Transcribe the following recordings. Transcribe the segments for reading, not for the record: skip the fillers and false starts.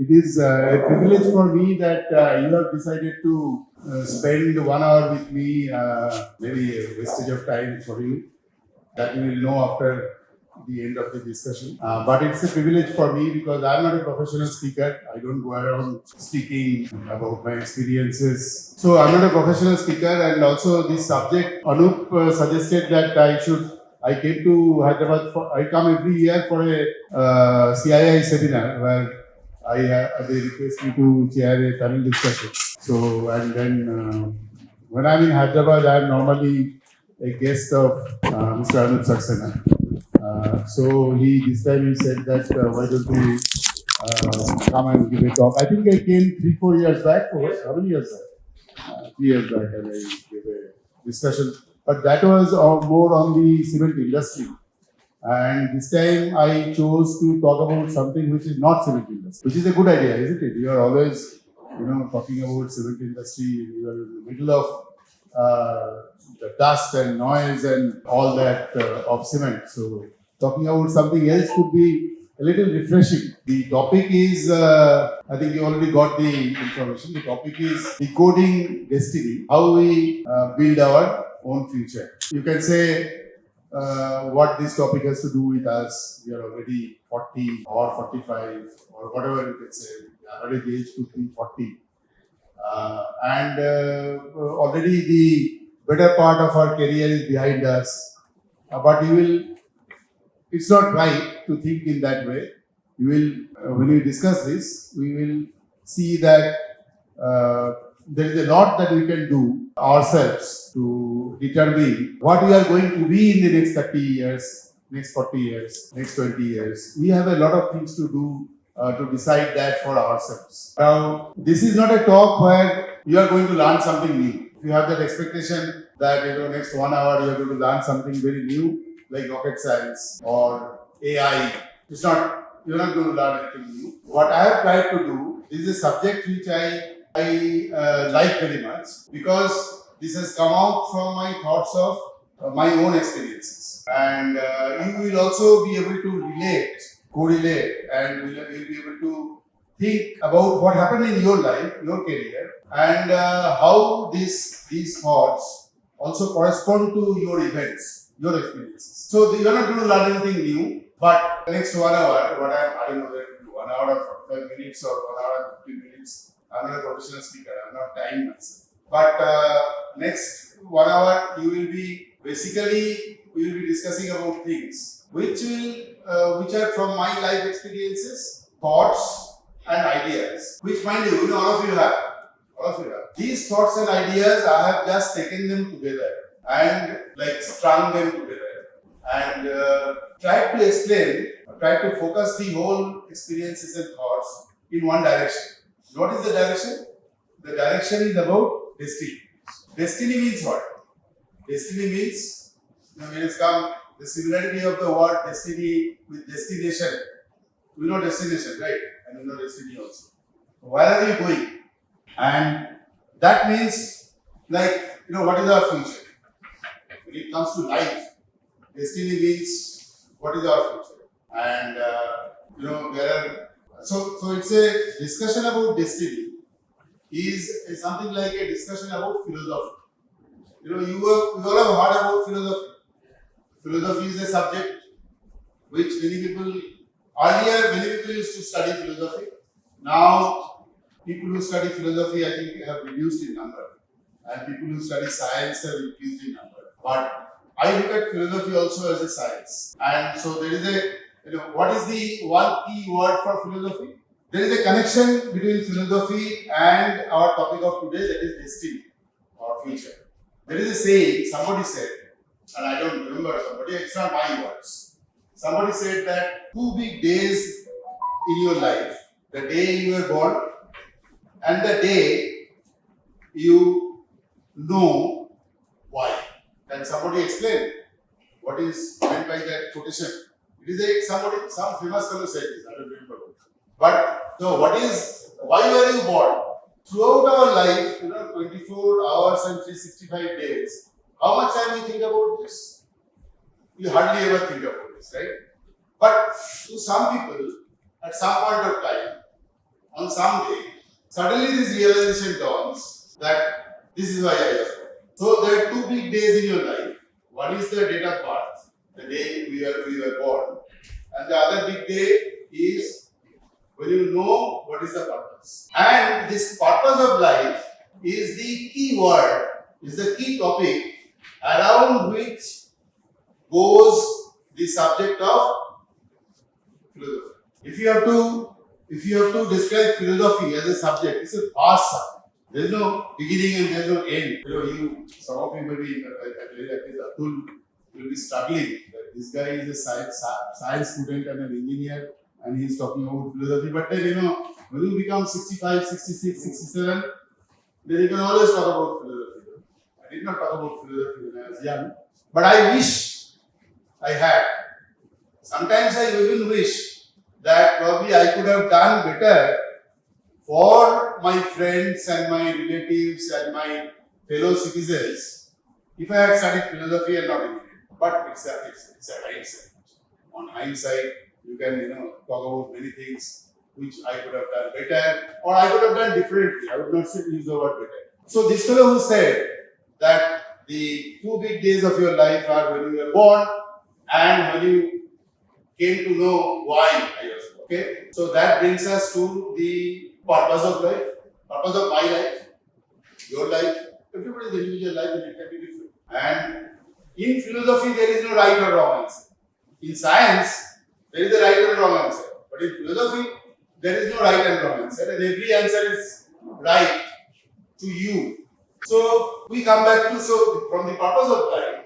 It is a privilege for me that you have decided to spend 1 hour with me, maybe a wastage of time for you, that you will know after the end of the discussion. But it's a privilege for me because I'm not a professional speaker. I don't go around speaking about my experiences. So I'm not a professional speaker, and also this subject, Anup suggested that I came to Hyderabad. I come every year for a CII seminar where they request me to chair a panel discussion. So, and then when I'm in Hyderabad, I'm normally a guest of Mr. Anup Saxena. So this time he said that why don't you come and give a talk? I think I came 3-4 years back. Or what? How many years back? 3 years back, and I gave a discussion. But that was more on the cement industry. And this time I chose to talk about something which is not cement industry, which is a good idea, isn't it? You are always, talking about cement industry. You are in the middle of the dust and noise and all that of cement. So talking about something else could be a little refreshing. The topic is, I think you already got the information. The topic is Decoding Destiny, how we build our own future. You can say what this topic has to do with us. We are already 40 or 45 or whatever you can say. The average age could be 40. And already the better part of our career is behind us. But it's not right to think in that way. When we discuss this, we will see that there is a lot that we can do ourselves to determine what we are going to be in the next 30 years, next 40 years, next 20 years. We have a lot of things to do to decide that for ourselves. Now, this is not a talk where you are going to learn something new. If you have that expectation that next 1 hour you are going to learn something very new, like rocket science or AI, you're not going to learn anything new. What I have tried to do is a subject which I like very much, because this has come out from my thoughts of my own experiences. And you will also be able to correlate, and you'll be able to think about what happened in your life, your career, and how these thoughts also correspond to your events, your experiences. So you're not going to learn anything new, but next 1 hour, I don't know whether 1 hour or 45 minutes or 1 hour and 50 minutes. I'm not a professional speaker. I'm not timing myself. But next 1 hour, we will be discussing about things which are from my life experiences, thoughts, and ideas. Which, mind you, all of you have. These thoughts and ideas, I have just taken them together and strung them together and tried to focus the whole experiences and thoughts in one direction. What is the direction? The direction is about destiny. Destiny means what? Destiny means, when it's come, the similarity of the word destiny with destination. We know destination, right? And we know destiny also. Where are you going? And that means, what is our future? When it comes to life, destiny means what is our future. And, so it's a discussion about destiny is something like a discussion about philosophy. You all have heard about philosophy. Philosophy is a subject which earlier many people used to study philosophy. Now, people who study philosophy, I think, have reduced in number. And people who study science have increased in number. But I look at philosophy also as a science. And so there is what is the one key word for philosophy? There is a connection between philosophy and our topic of today, that is destiny or future. There is a saying, somebody said, and I don't remember somebody, it's not my words. Somebody said that 2 big days in your life, the day you were born and the day you know why. Can somebody explain what is meant by that quotation? It is some famous fellow said this, I don't remember. But so why were you born? Throughout our life, 24 hours and 365 days, how much time we think about this? We hardly ever think about this, right? But to some people, at some point of time, on some day, suddenly this realization dawns that this is why I was born. So there are two big days in your life. One is the date of birth, the day we were born, and the other big day is when you know what is the purpose. And this purpose of life is the key word, is the key topic around which goes the subject of philosophy. If you have to describe philosophy as a subject, it's a vast subject. There's no beginning and there's no end. Some of you maybe Atul will be struggling. That this guy is a science student and an engineer, and he's talking about philosophy. But then when you become 65, 66, 67, then you can always talk about philosophy. I did not talk about philosophy when I was young, but I wish I had. Sometimes I even wish that probably I could have done better for my friends and my relatives and my fellow citizens if I had studied philosophy and not engineering. But it's a hindsight. On hindsight, you can talk about many things which I could have done better or I could have done differently. I would not say use the word better. So this fellow who said that the two big days of your life are when you were born and when you came to know why I was born. Okay, so that brings us to the purpose of life, purpose of my life, your life, everybody's individual life, and it can be different. And in philosophy, there is no right or wrong answer. In science, there is a right and wrong answer. But in philosophy, there is no right and wrong answer, and every answer is right to you. So we come back to from the purpose of life,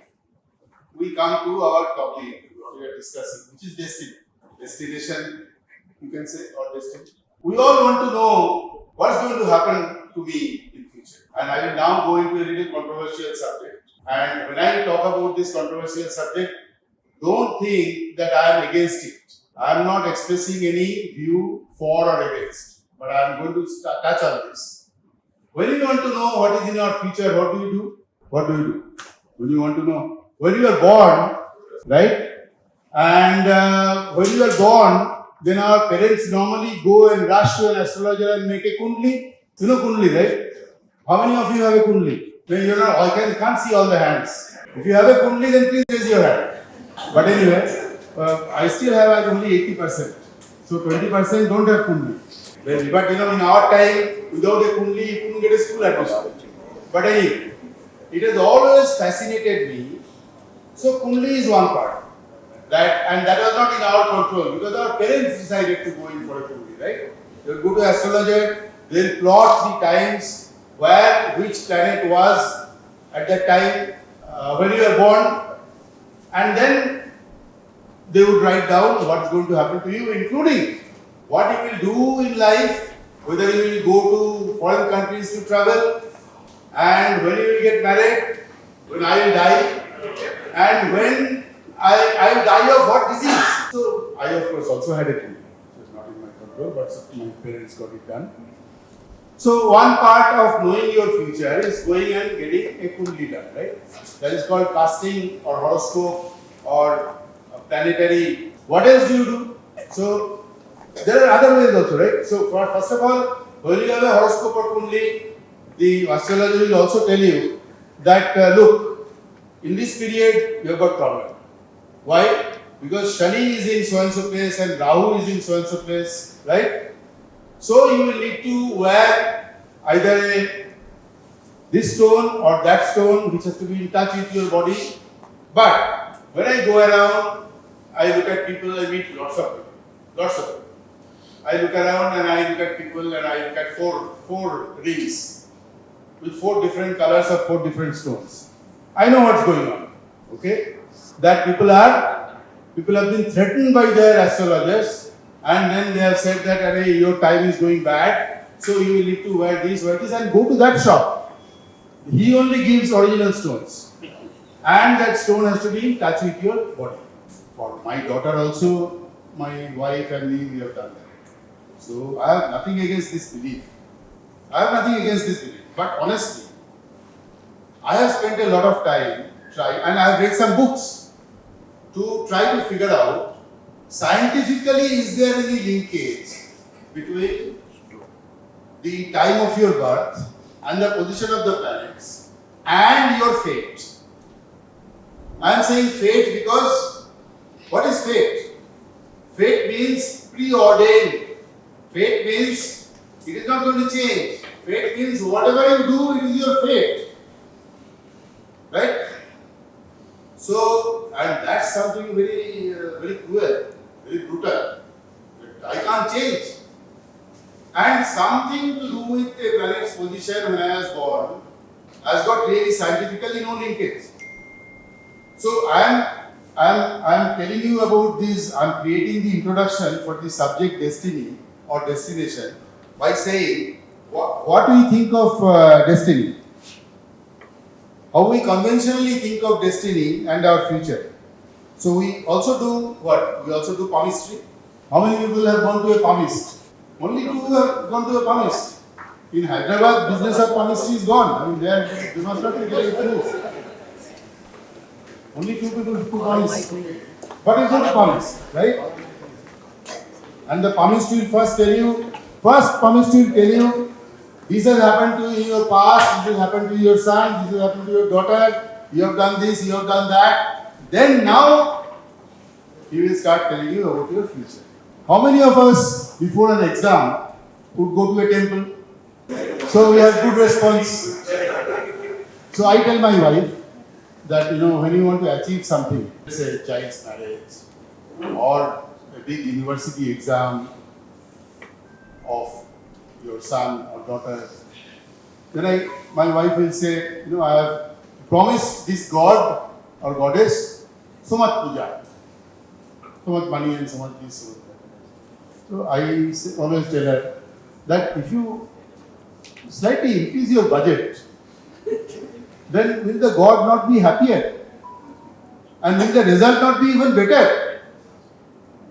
we come to our topic, what we are discussing, which is destiny. Destination, you can say, or destiny. We all want to know what's going to happen to me in future. And I will now go into a little controversial subject. And when I talk about this controversial subject, don't think that I am against it. I am not expressing any view for or against. But I am going to touch on this. When you want to know what is in your future, what do you do? What do you do? When you want to know? When you are born, right? And when you are born, then our parents normally go and rush to an astrologer and make a kundli. You know kundli, right? How many of you have a kundli? Then you're not, I can't see all the hands. If you have a kundli, then please raise your hand. But anyway, I still have only 80%. So 20% don't have kundli. But in our time, without a kundli, you couldn't get a school admission. But anyway, it has always fascinated me. So kundli is one part. And that was not in our control because our parents decided to go in for a kundli, right? They'll go to astrologer, they'll plot the times where which planet was at that time when you were born, and then they would write down what's going to happen to you, including what you will do in life, whether you will go to foreign countries to travel, and when you will get married, when I will die, and when I will die of what disease. So I of course also had a kundli. It was not in my control, but my parents got it done. So one part of knowing your future is going and getting a kundli done, right? That is called casting or horoscope or planetary. What else do you do? So there are other ways also, right? So first of all, when you have a horoscope or kundli, the astrologer will also tell you that look, in this period you have got problem. Why? Because Shani is in so and so place and Rahu is in so and so place, right? So you will need to wear either this stone or that stone which has to be in touch with your body. But when I go around, I look at people, I meet lots of people. I look around and I look at people and I look at four rings with 4 different colors of 4 different stones. I know what's going on. Okay? That people have been threatened by their astrologers, and then they have said that your time is going bad, so you will need to wear this, and go to that shop. He only gives original stones, and that stone has to be in touch with your body. For my daughter also, my wife and me, we have done that. So I have nothing against this belief. But honestly, I have spent a lot of time and I have read some books to try to figure out scientifically is there any linkage between the time of your birth, and the position of the planets, and your fate. I am saying fate because what is fate? Fate means preordained. Fate means it is not going to change. Fate means whatever you do, it is your fate. Right? So, and that's something very cruel, very brutal. I can't change. And something to do with a planet's position when I was born has got really scientifically no linkage. So I am telling you about this. I'm creating the introduction for the subject destiny or destination by saying what do you think of destiny? How we conventionally think of destiny and our future. So we also do what? We also do palmistry. How many people have gone to a palmist? Only two have gone to a palmist. In Hyderabad, business of palmistry is gone. I mean, they must not be getting through. Only two people to palmist. But it's not a palmist, right? And the palmist will first tell you, this has happened to you in your past, this has happened to your son, this has happened to your daughter, you have done this, you have done that. Then now, he will start telling you about your future. How many of us, before an exam, would go to a temple? So we have good response. So I tell my wife that, when you want to achieve something, say a child's marriage, or a big university exam of your son or daughter, then my wife will say, I have promised this God or goddess so much puja, so much money and so much this, so much that. So I always tell her that if you slightly increase your budget, then will the God not be happier? And will the result not be even better?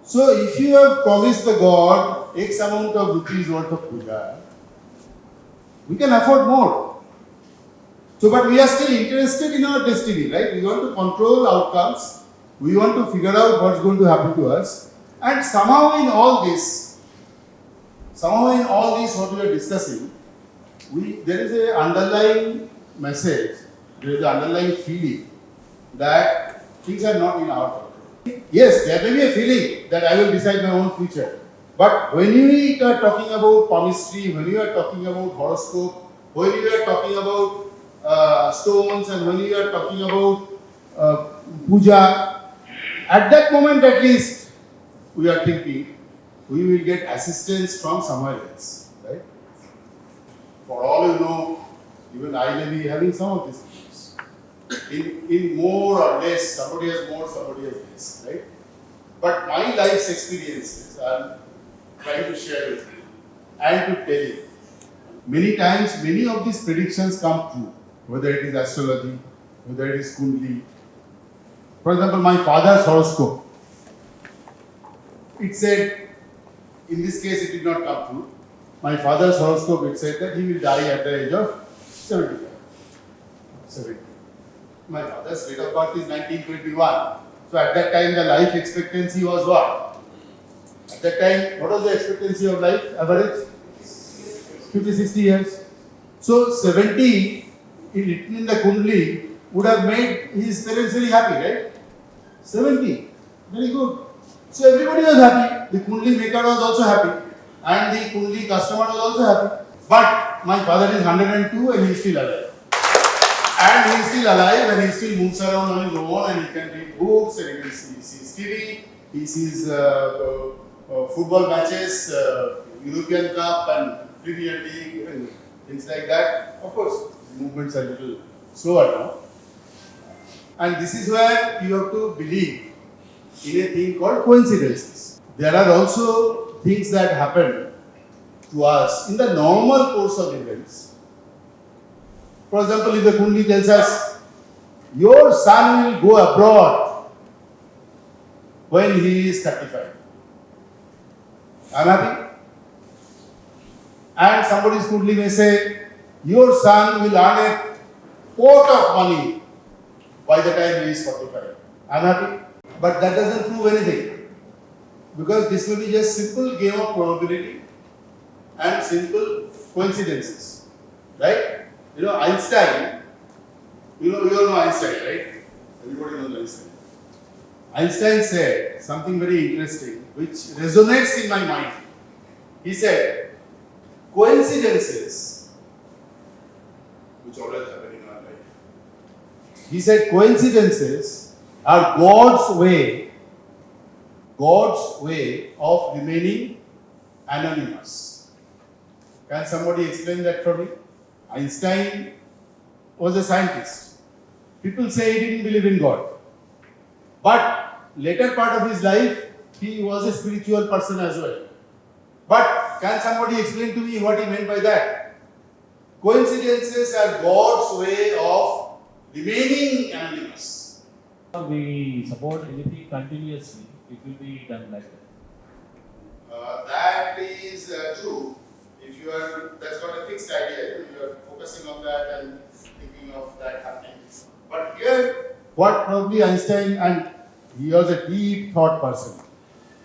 So if you have promised the God X amount of rupees worth of puja, we can afford more. So, but we are still interested in our destiny, right? We want to control outcomes. We want to figure out what's going to happen to us. And somehow in all this, what we are discussing, there is an underlying message, there is an underlying feeling that things are not in our control. Yes, there may be a feeling that I will decide my own future. But when you are talking about palmistry, when you are talking about horoscope, when you are talking about stones, and when you are talking about puja, at that moment at least, we are thinking we will get assistance from somewhere else, right? For all you know, even I may be having some of these things. In more or less, somebody has more, somebody has less, right? But my life's experiences, I'm trying to share with you and to tell you. Many times, many of these predictions come true, whether it is astrology, whether it is Kundli. For example, my father's horoscope, it said, in this case it did not come true. My father's horoscope, it said that he will die at the age of 75. 70. My father's date of birth is 1921. So at that time the life expectancy was what? At that time, what was the expectancy of life average? 50, 60 years. So 70 written in the Kundli would have made his parents very happy, right? 70. Very good. So everybody was happy. The Kundli maker was also happy. And the Kundli customer was also happy. But my father is 102 and he is still alive. And he is still alive and he still moves around on his own and he can read books and he can see TV, he sees football matches, European Cup and Premier League and things like that. Of course, movements are a little slower now. And this is where you have to believe in a thing called coincidences. There are also things that happen to us in the normal course of events. For example, if the Kundli tells us, your son will go abroad when he is 35. I am happy. And somebody's Kundli may say, your son will earn a pot of money by the time he is 45. I am happy. But that doesn't prove anything. Because this will be just simple game of probability and simple coincidences, right? Einstein, you all know Einstein, right? Everybody knows Einstein. Einstein said something very interesting which resonates in my mind. He said, coincidences, which always happen in our life. He said, coincidences are God's way of remaining anonymous. Can somebody explain that for me? Einstein was a scientist. People say he didn't believe in God. But later part of his life, he was a spiritual person as well. But can somebody explain to me what he meant by that? Coincidences are God's way of remaining anonymous. We support anything continuously, it will be done like that. That is true. If you are, that's not a fixed idea. You are focusing on that and thinking of that happening. But here, what probably Einstein, and he was a deep thought person.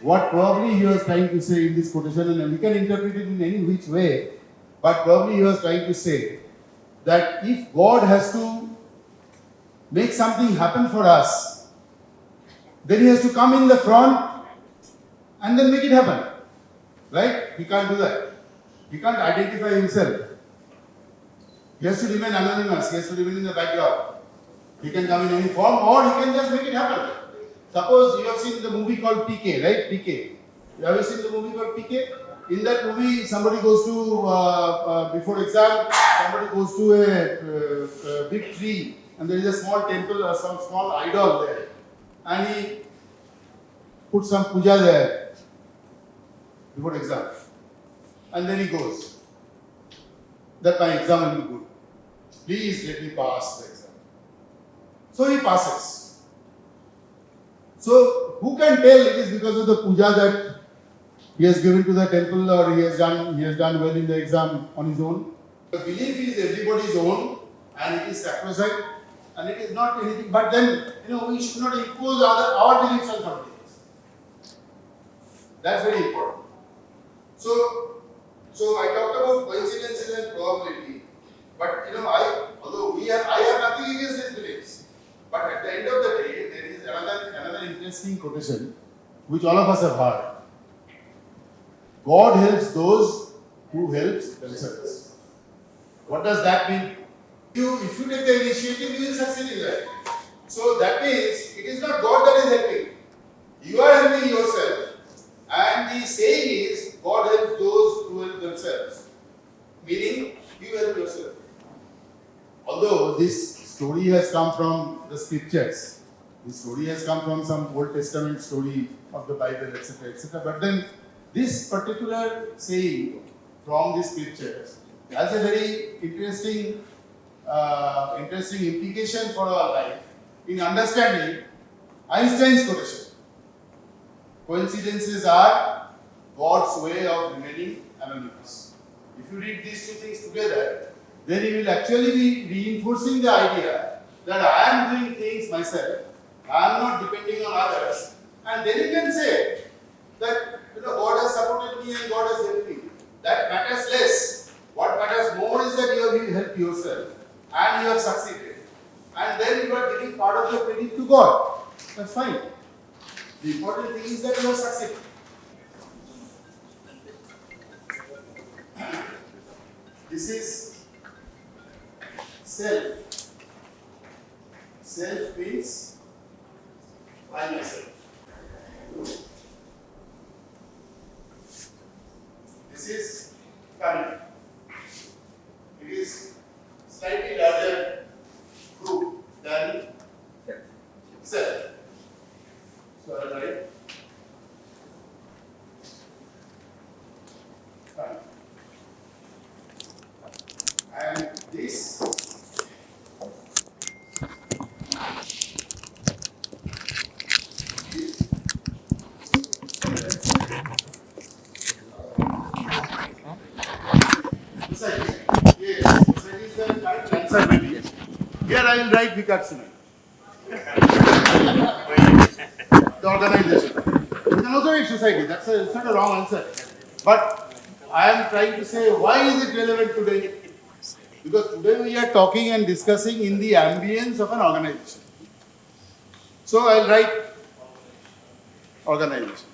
What probably he was trying to say in this quotation, and we can interpret it in any which way, but probably he was trying to say that if God has to make something happen for us, then he has to come in the front and then make it happen. Right? He can't do that. He can't identify himself. He has to remain anonymous. He has to remain in the background. He can come in any form or he can just make it happen. Suppose you have seen the movie called PK, right? PK. Have you seen the movie called PK? In that movie, somebody goes to, before exam, somebody goes to a big tree and there is a small temple or some small idol there. And he puts some puja there before exam. And then he goes, that my exam will be good. Please let me pass the exam. So he passes. So who can tell it is because of the puja that he has given to the temple or he has done well in the exam on his own? The belief is everybody's own and it is sacrosanct and it is not anything. But then, we should not impose our beliefs on somebody else. That's very important. So I talked about coincidences and probability, but although I have nothing against these beliefs, but at the end of the day, there is another interesting quotation which all of us have heard. God helps those who help themselves. What does that mean? If you take the initiative, you will succeed in that. So that means it is not God that is helping. You are helping yourself. And the saying is, God helps those who help themselves. Meaning, you help yourself. Although this story has come from the scriptures, this story has come from some Old Testament story of the Bible, etc., etc. But then, this particular saying from the scriptures has a very interesting implication for our life in understanding Einstein's quotation. Coincidences are God's way of remaining anonymous. If you read these two things together, then you will actually be reinforcing the idea that I am doing things myself, I am not depending on others, and then you can say that God has supported me and God has helped me. That matters less. What matters more is that you have helped yourself and you have succeeded. And then you are giving part of the credit to God. That's fine. The important thing is that you have succeeded. This is self. Self means I myself. This is family. It is slightly larger group than self. So I'll write family. And this society. Yes, society is the correct answer maybe. Here I will write Vikatsuman. The organization. You can also write society. It's not a wrong answer. But I am trying to say, why is it relevant today? Because today we are talking and discussing in the ambience of an organization. So I'll write organization.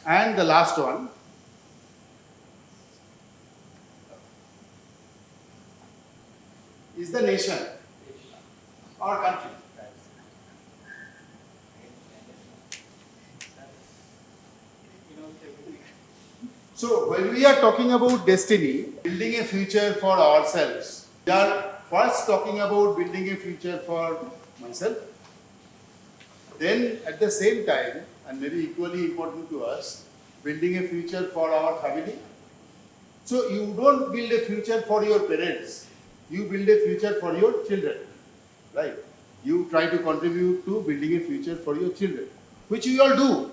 And the last one is the nation or country. So when we are talking about destiny, building a future for ourselves, we are first talking about building a future for myself. Then at the same time, and maybe equally important to us, building a future for our family. So you don't build a future for your parents, you build a future for your children, right? You try to contribute to building a future for your children, which we all do.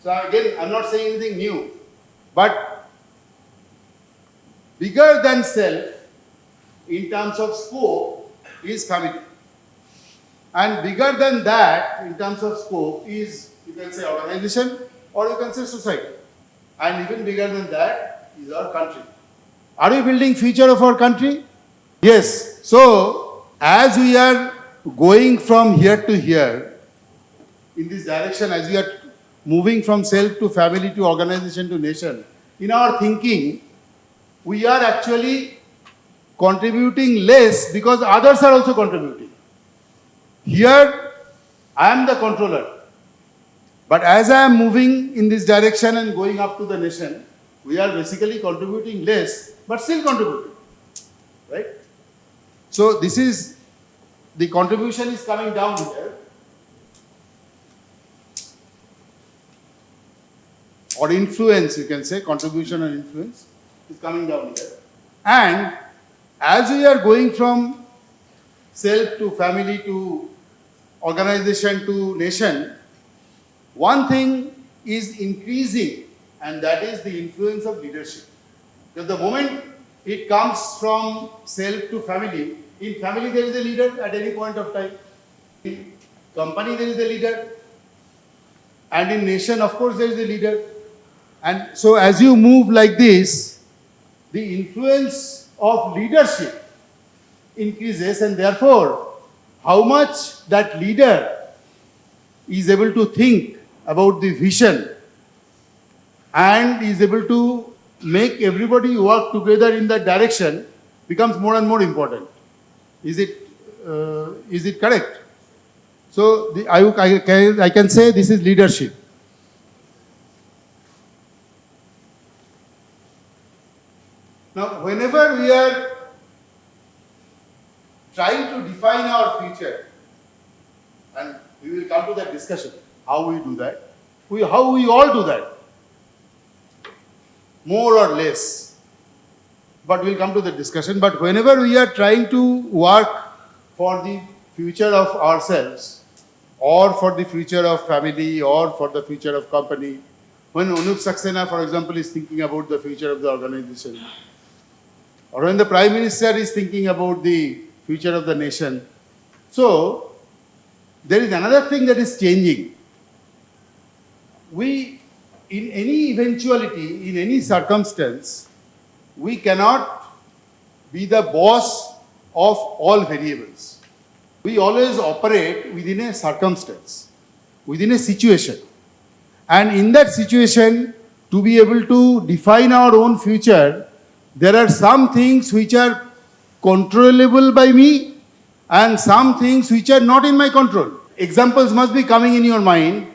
So again, I'm not saying anything new, but bigger than self in terms of scope is family. And bigger than that in terms of scope is, you can say, organization or you can say society. And even bigger than that is our country. Are we building future of our country? Yes. So as we are going from here to here in this direction, as we are moving from self to family to organization to nation, in our thinking, we are actually contributing less because others are also contributing. Here, I am the controller. But as I am moving in this direction and going up to the nation, we are basically contributing less, but still contributing. Right? So this is, the contribution is coming down here. Or influence, you can say, contribution and influence is coming down here. And as we are going from self to family to organization to nation, one thing is increasing, and that is the influence of leadership. Because the moment it comes from self to family, in family there is a leader at any point of time. In company there is a leader. And in nation, of course, there is a leader. And so as you move like this, the influence of leadership increases, and therefore, how much that leader is able to think about the vision and is able to make everybody work together in that direction becomes more and more important. Is it correct? So I can say this is leadership. Now, whenever we are trying to define our future, and we will come to that discussion, how we do that, how we all do that, more or less, but we'll come to the discussion. But whenever we are trying to work for the future of ourselves, or for the future of family, or for the future of company, when Anup Saxena, for example, is thinking about the future of the organization, or when the Prime Minister is thinking about the future of the nation. So, there is another thing that is changing. We, in any eventuality, in any circumstance, we cannot be the boss of all variables. We always operate within a circumstance, within a situation. And in that situation, to be able to define our own future, there are some things which are controllable by me and some things which are not in my control. Examples must be coming in your mind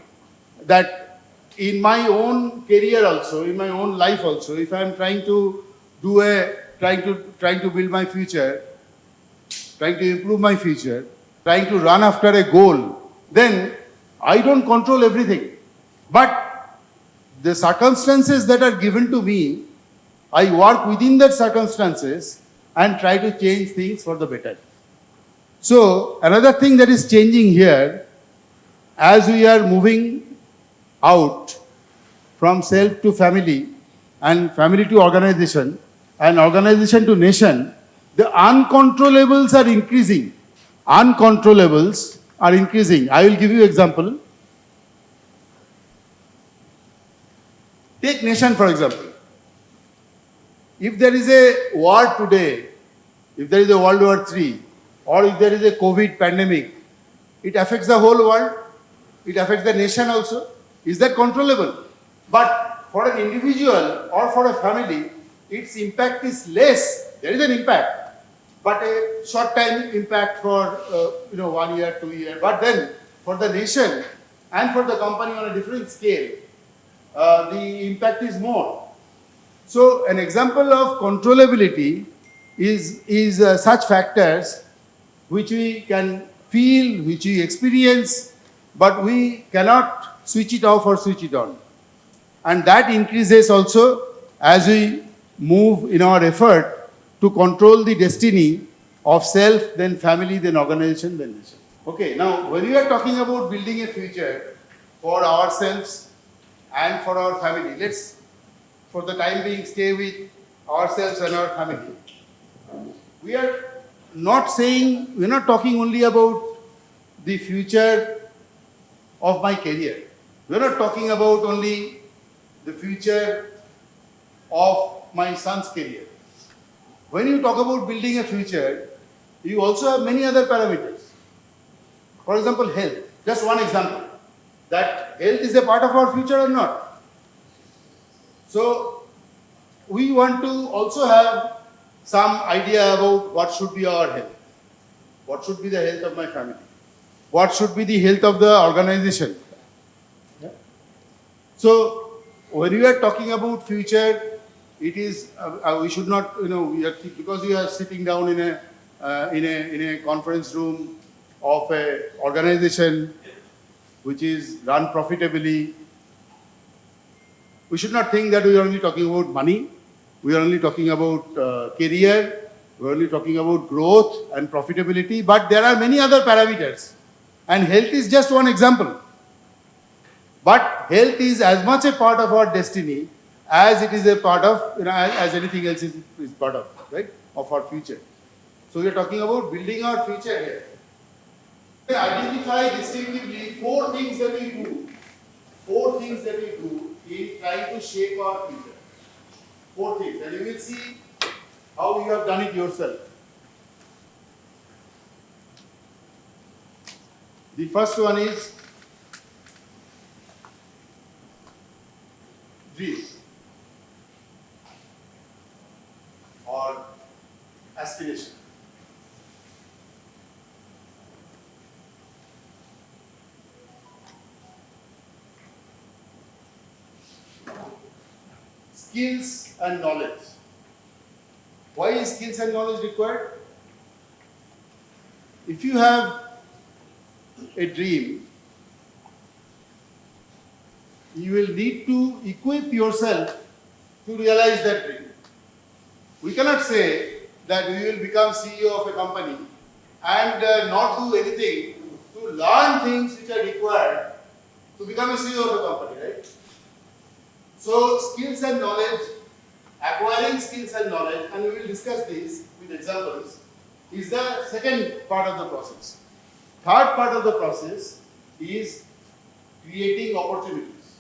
that in my own career also, in my own life also, if I am trying to trying to build my future, trying to improve my future, trying to run after a goal, then I don't control everything. But the circumstances that are given to me, I work within that circumstances and try to change things for the better. So another thing that is changing here, as we are moving out from self to family and family to organization and organization to nation, the uncontrollables are increasing. uncontrollables are increasing. I will give you example. Take nation for example. If there is a war today, if there is a World War III, or if there is a COVID pandemic, it affects the whole world, it affects the nation also. Is that controllable? But for an individual or for a family, its impact is less. There is an impact, but a short time impact for 1 year, 2 years. But then for the nation and for the company on a different scale, the impact is more. So an example of controllability is such factors which we can feel, which we experience, but we cannot switch it off or switch it on. And that increases also as we move in our effort to control the destiny of self, then family, then organization, then nation. Okay, now when we are talking about building a future for ourselves and for our family, let's for the time being stay with ourselves and our family. We are not saying, we're not talking only about the future of my career. We're not talking about only the future of my son's career. When you talk about building a future, you also have many other parameters. For example, health. Just one example. That health is a part of our future or not. So, we want to also have some idea about what should be our health. What should be the health of my family? What should be the health of the organization? Yeah. So, when we are talking about future, it is we should not, we are because we are sitting down in a conference room of a organization which is run profitably. We should not think that we are only talking about money. We are only talking about career. We are only talking about growth and profitability. But there are many other parameters, and health is just one example. But health is as much a part of our destiny as it is a part of, as anything else is part of, right, of our future. So we are talking about building our future here. We identify distinctively 4 things that we do. 4 things that we do in trying to shape our future. 4 things, and you will see how you have done it yourself. The first one is dream or aspiration. Skills and knowledge. Why is skills and knowledge required? If you have a dream, you will need to equip yourself to realize that dream. We cannot say that we will become CEO of a company and not do anything to learn things which are required to become a CEO of a company, right? So, skills and knowledge, acquiring skills and knowledge, and we will discuss this with examples, is the second part of the process. Third part of the process is creating opportunities.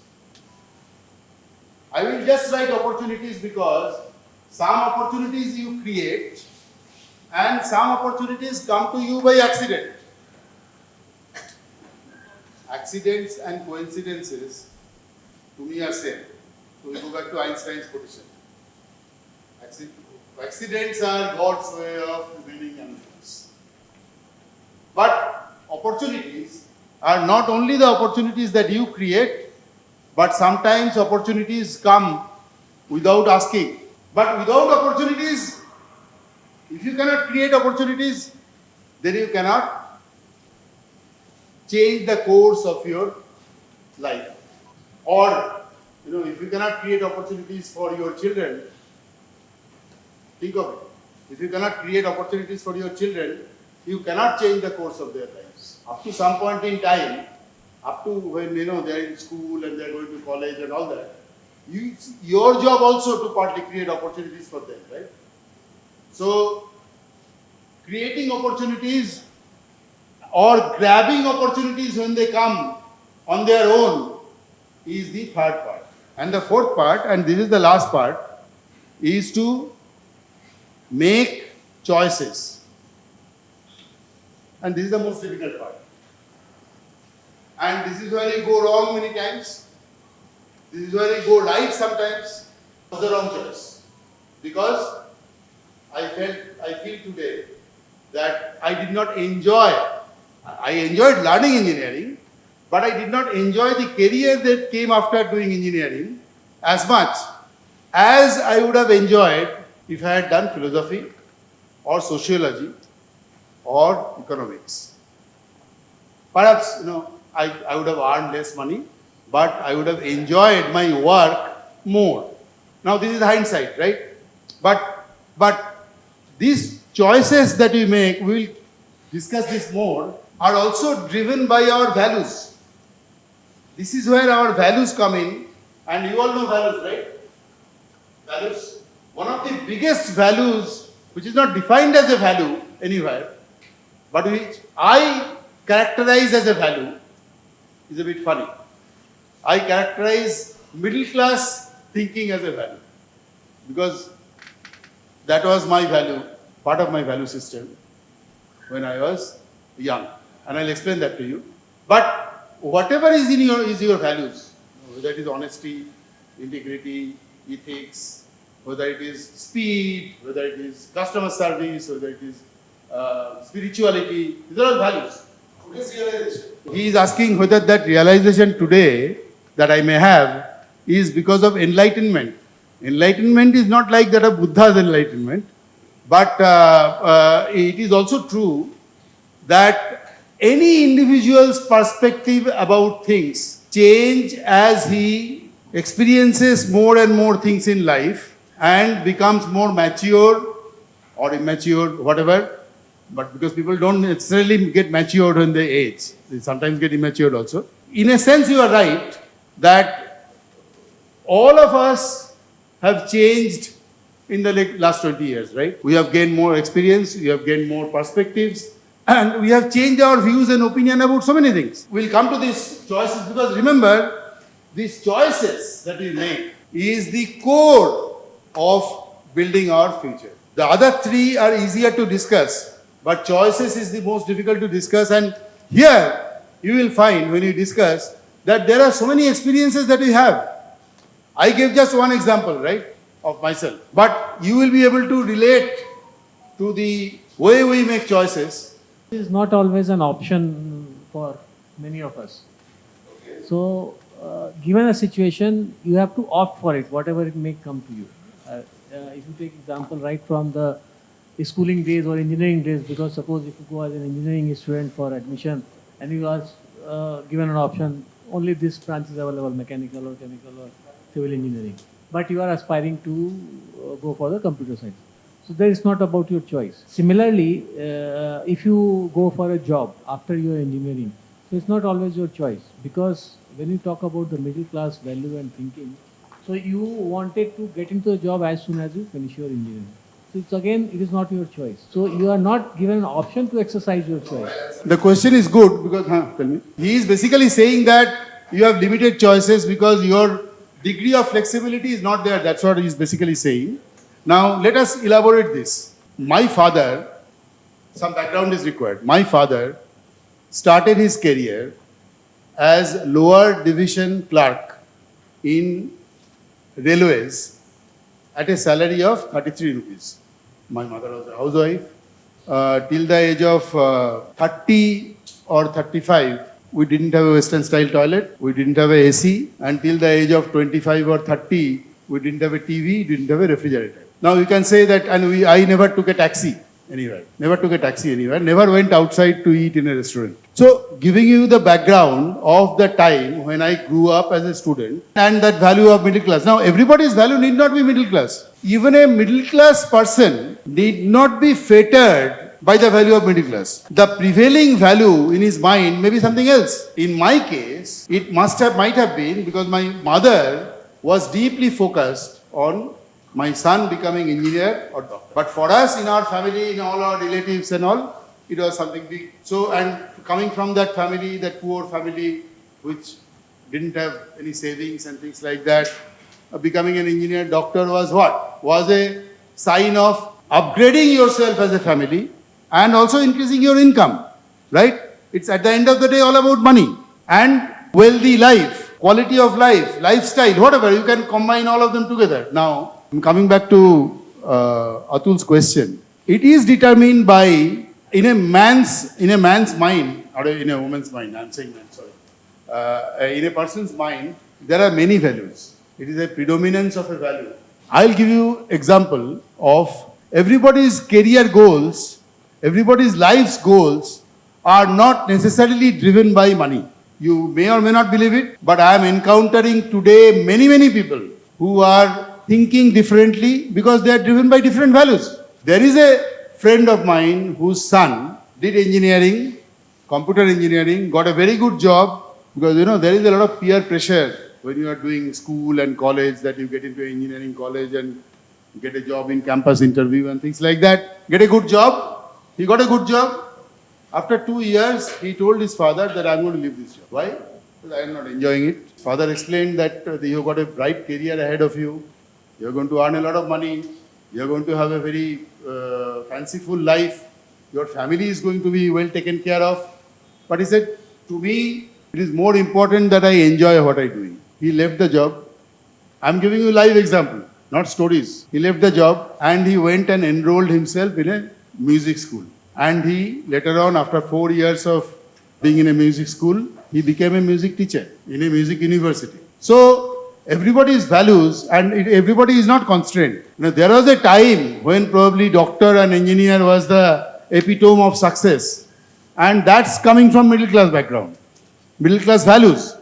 I will just write opportunities because some opportunities you create and some opportunities come to you by accident. Accidents and coincidences to me are same. So we go back to Einstein's quotation. Accidents are God's way of winning universe. But opportunities are not only the opportunities that you create, but sometimes opportunities come without asking. But without opportunities, if you cannot create opportunities, then you cannot change the course of your life. Or, if you cannot create opportunities for your children, think of it. If you cannot create opportunities for your children, you cannot change the course of their lives. Up to some point in time, up to when they're in school and they're going to college and all that, your job also to partly create opportunities for them, right? So, creating opportunities or grabbing opportunities when they come on their own is the third part. And the fourth part, and this is the last part, is to make choices. And this is the most difficult part. And this is where you go wrong many times. This is where you go right sometimes. It was the wrong choice. Because I feel today that I did not enjoy. I enjoyed learning engineering, but I did not enjoy the career that came after doing engineering as much as I would have enjoyed if I had done philosophy or sociology or economics. Perhaps, I would have earned less money, but I would have enjoyed my work more. Now this is hindsight, right? But these choices that we make, we will discuss this more, are also driven by our values. This is where our values come in, and you all know values, right? Values. One of the biggest values, which is not defined as a value anywhere, but which I characterize as a value, is a bit funny. I characterize middle class thinking as a value, because that was my value, part of my value system when I was young. And I'll explain that to you. But whatever is your values, whether it is honesty, integrity, ethics, whether it is speed, whether it is customer service, whether it is spirituality, these are all values. Today's realization. He is asking whether that realization today that I may have is because of enlightenment. Enlightenment is not like that of Buddha's enlightenment, but it is also true that any individual's perspective about things change as he experiences more and more things in life and becomes more mature or immature, whatever. But because people don't necessarily get matured when they age, they sometimes get immature also. In a sense, you are right that all of us have changed in the last 20 years, right? We have gained more experience, we have gained more perspectives, and we have changed our views and opinion about so many things. We'll come to these choices because remember, these choices that we make is the core of building our future. The other three are easier to discuss, but choices is the most difficult to discuss. And here you will find when you discuss that there are so many experiences that we have. I gave just one example, right, of myself. But you will be able to relate to the way we make choices. It is not always an option for many of us. So, given a situation, you have to opt for it, whatever it may come to you. If you take example right from the schooling days or engineering days, because suppose if you go as an engineering student for admission and you are given an option, only this branch is available, mechanical or chemical or civil engineering, but you are aspiring to go for the computer science. So that is not about your choice. Similarly, if you go for a job after your engineering, so it's not always your choice, because when you talk about the middle class value and thinking, so you wanted to get into a job as soon as you finish your engineering. So it's again, it is not your choice. So you are not given an option to exercise your choice. The question is good because, tell me. He is basically saying that you have limited choices because your degree of flexibility is not there. That's what he is basically saying. Now, let us elaborate this. My father, some background is required. My father started his career as lower division clerk in railways at a salary of 33 rupees. My mother was a housewife. Till the age of 30 or 35, we didn't have a Western style toilet, we didn't have a AC. Until the age of 25 or 30, we didn't have a TV, didn't have a refrigerator. Now you can say that, and I never took a taxi anywhere. Never took a taxi anywhere. Never went outside to eat in a restaurant. So, giving you the background of the time when I grew up as a student and that value of middle class. Now, everybody's value need not be middle class. Even a middle class person need not be fettered by the value of middle class. The prevailing value in his mind may be something else. In my case, it might have been because my mother was deeply focused on my son becoming engineer or doctor. But for us, in our family, in all our relatives and all, it was something big. So, and coming from that family, that poor family, which didn't have any savings and things like that, becoming an engineer, doctor was what? Was a sign of upgrading yourself as a family and also increasing your income, right? It's at the end of the day all about money and wealthy life, quality of life, lifestyle, whatever. You can combine all of them together. Now, I'm coming back to Atul's question. It is determined by in a man's mind or in a woman's mind. I'm saying man, sorry. In a person's mind, there are many values. It is a predominance of a value. I'll give you example of everybody's career goals, everybody's life's goals are not necessarily driven by money. You may or may not believe it, but I am encountering today many people who are thinking differently because they are driven by different values. There is a friend of mine whose son did engineering, computer engineering, got a very good job because there is a lot of peer pressure when you are doing school and college that you get into engineering college and get a job in campus interview and things like that. Get a good job. He got a good job. After 2 years, he told his father that I'm going to leave this job. Why? Because I am not enjoying it. Father explained that you've got a bright career ahead of you. You're going to earn a lot of money. You're going to have a very fanciful life. Your family is going to be well taken care of. But he said, to me, it is more important that I enjoy what I'm doing. He left the job. I'm giving you live example, not stories. He left the job and he went and enrolled himself in a music school. And he, later on, after 4 years of being in a music school, he became a music teacher in a music university. So, everybody's values and everybody is not constrained. There was a time when probably doctor and engineer was the epitome of success. And that's coming from middle class background, middle class values.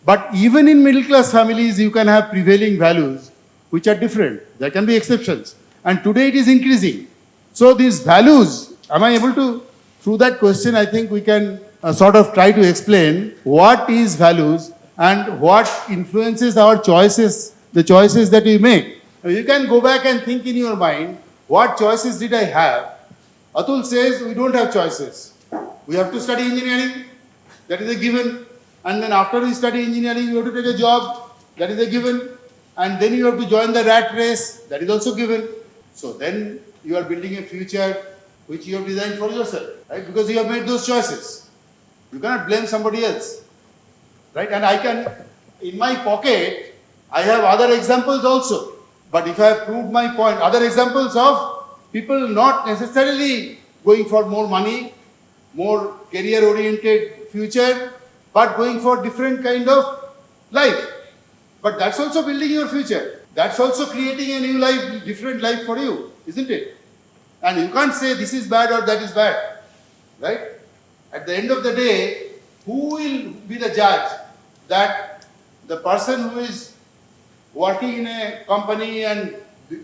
But even in middle class families, you can have prevailing values which are different. There can be exceptions. And today it is increasing. So these values, am I able to, through that question, I think we can sort of try to explain what is values and what influences our choices, the choices that we make. Now, you can go back and think in your mind, what choices did I have? Atul says we don't have choices. We have to study engineering, that is a given. And then after we study engineering, you have to take a job, that is a given. And then you have to join the rat race, that is also given. So then you are building a future which you have designed for yourself, right? Because you have made those choices. You cannot blame somebody else, right? And I can, in my pocket, I have other examples also. But if I have proved my point, other examples of people not necessarily going for more money, more career-oriented future, but going for different kind of life. But that's also building your future. That's also creating a new life, different life for you, isn't it? And you can't say this is bad or that is bad, right? At the end of the day, who will be the judge that the person who is working in a company and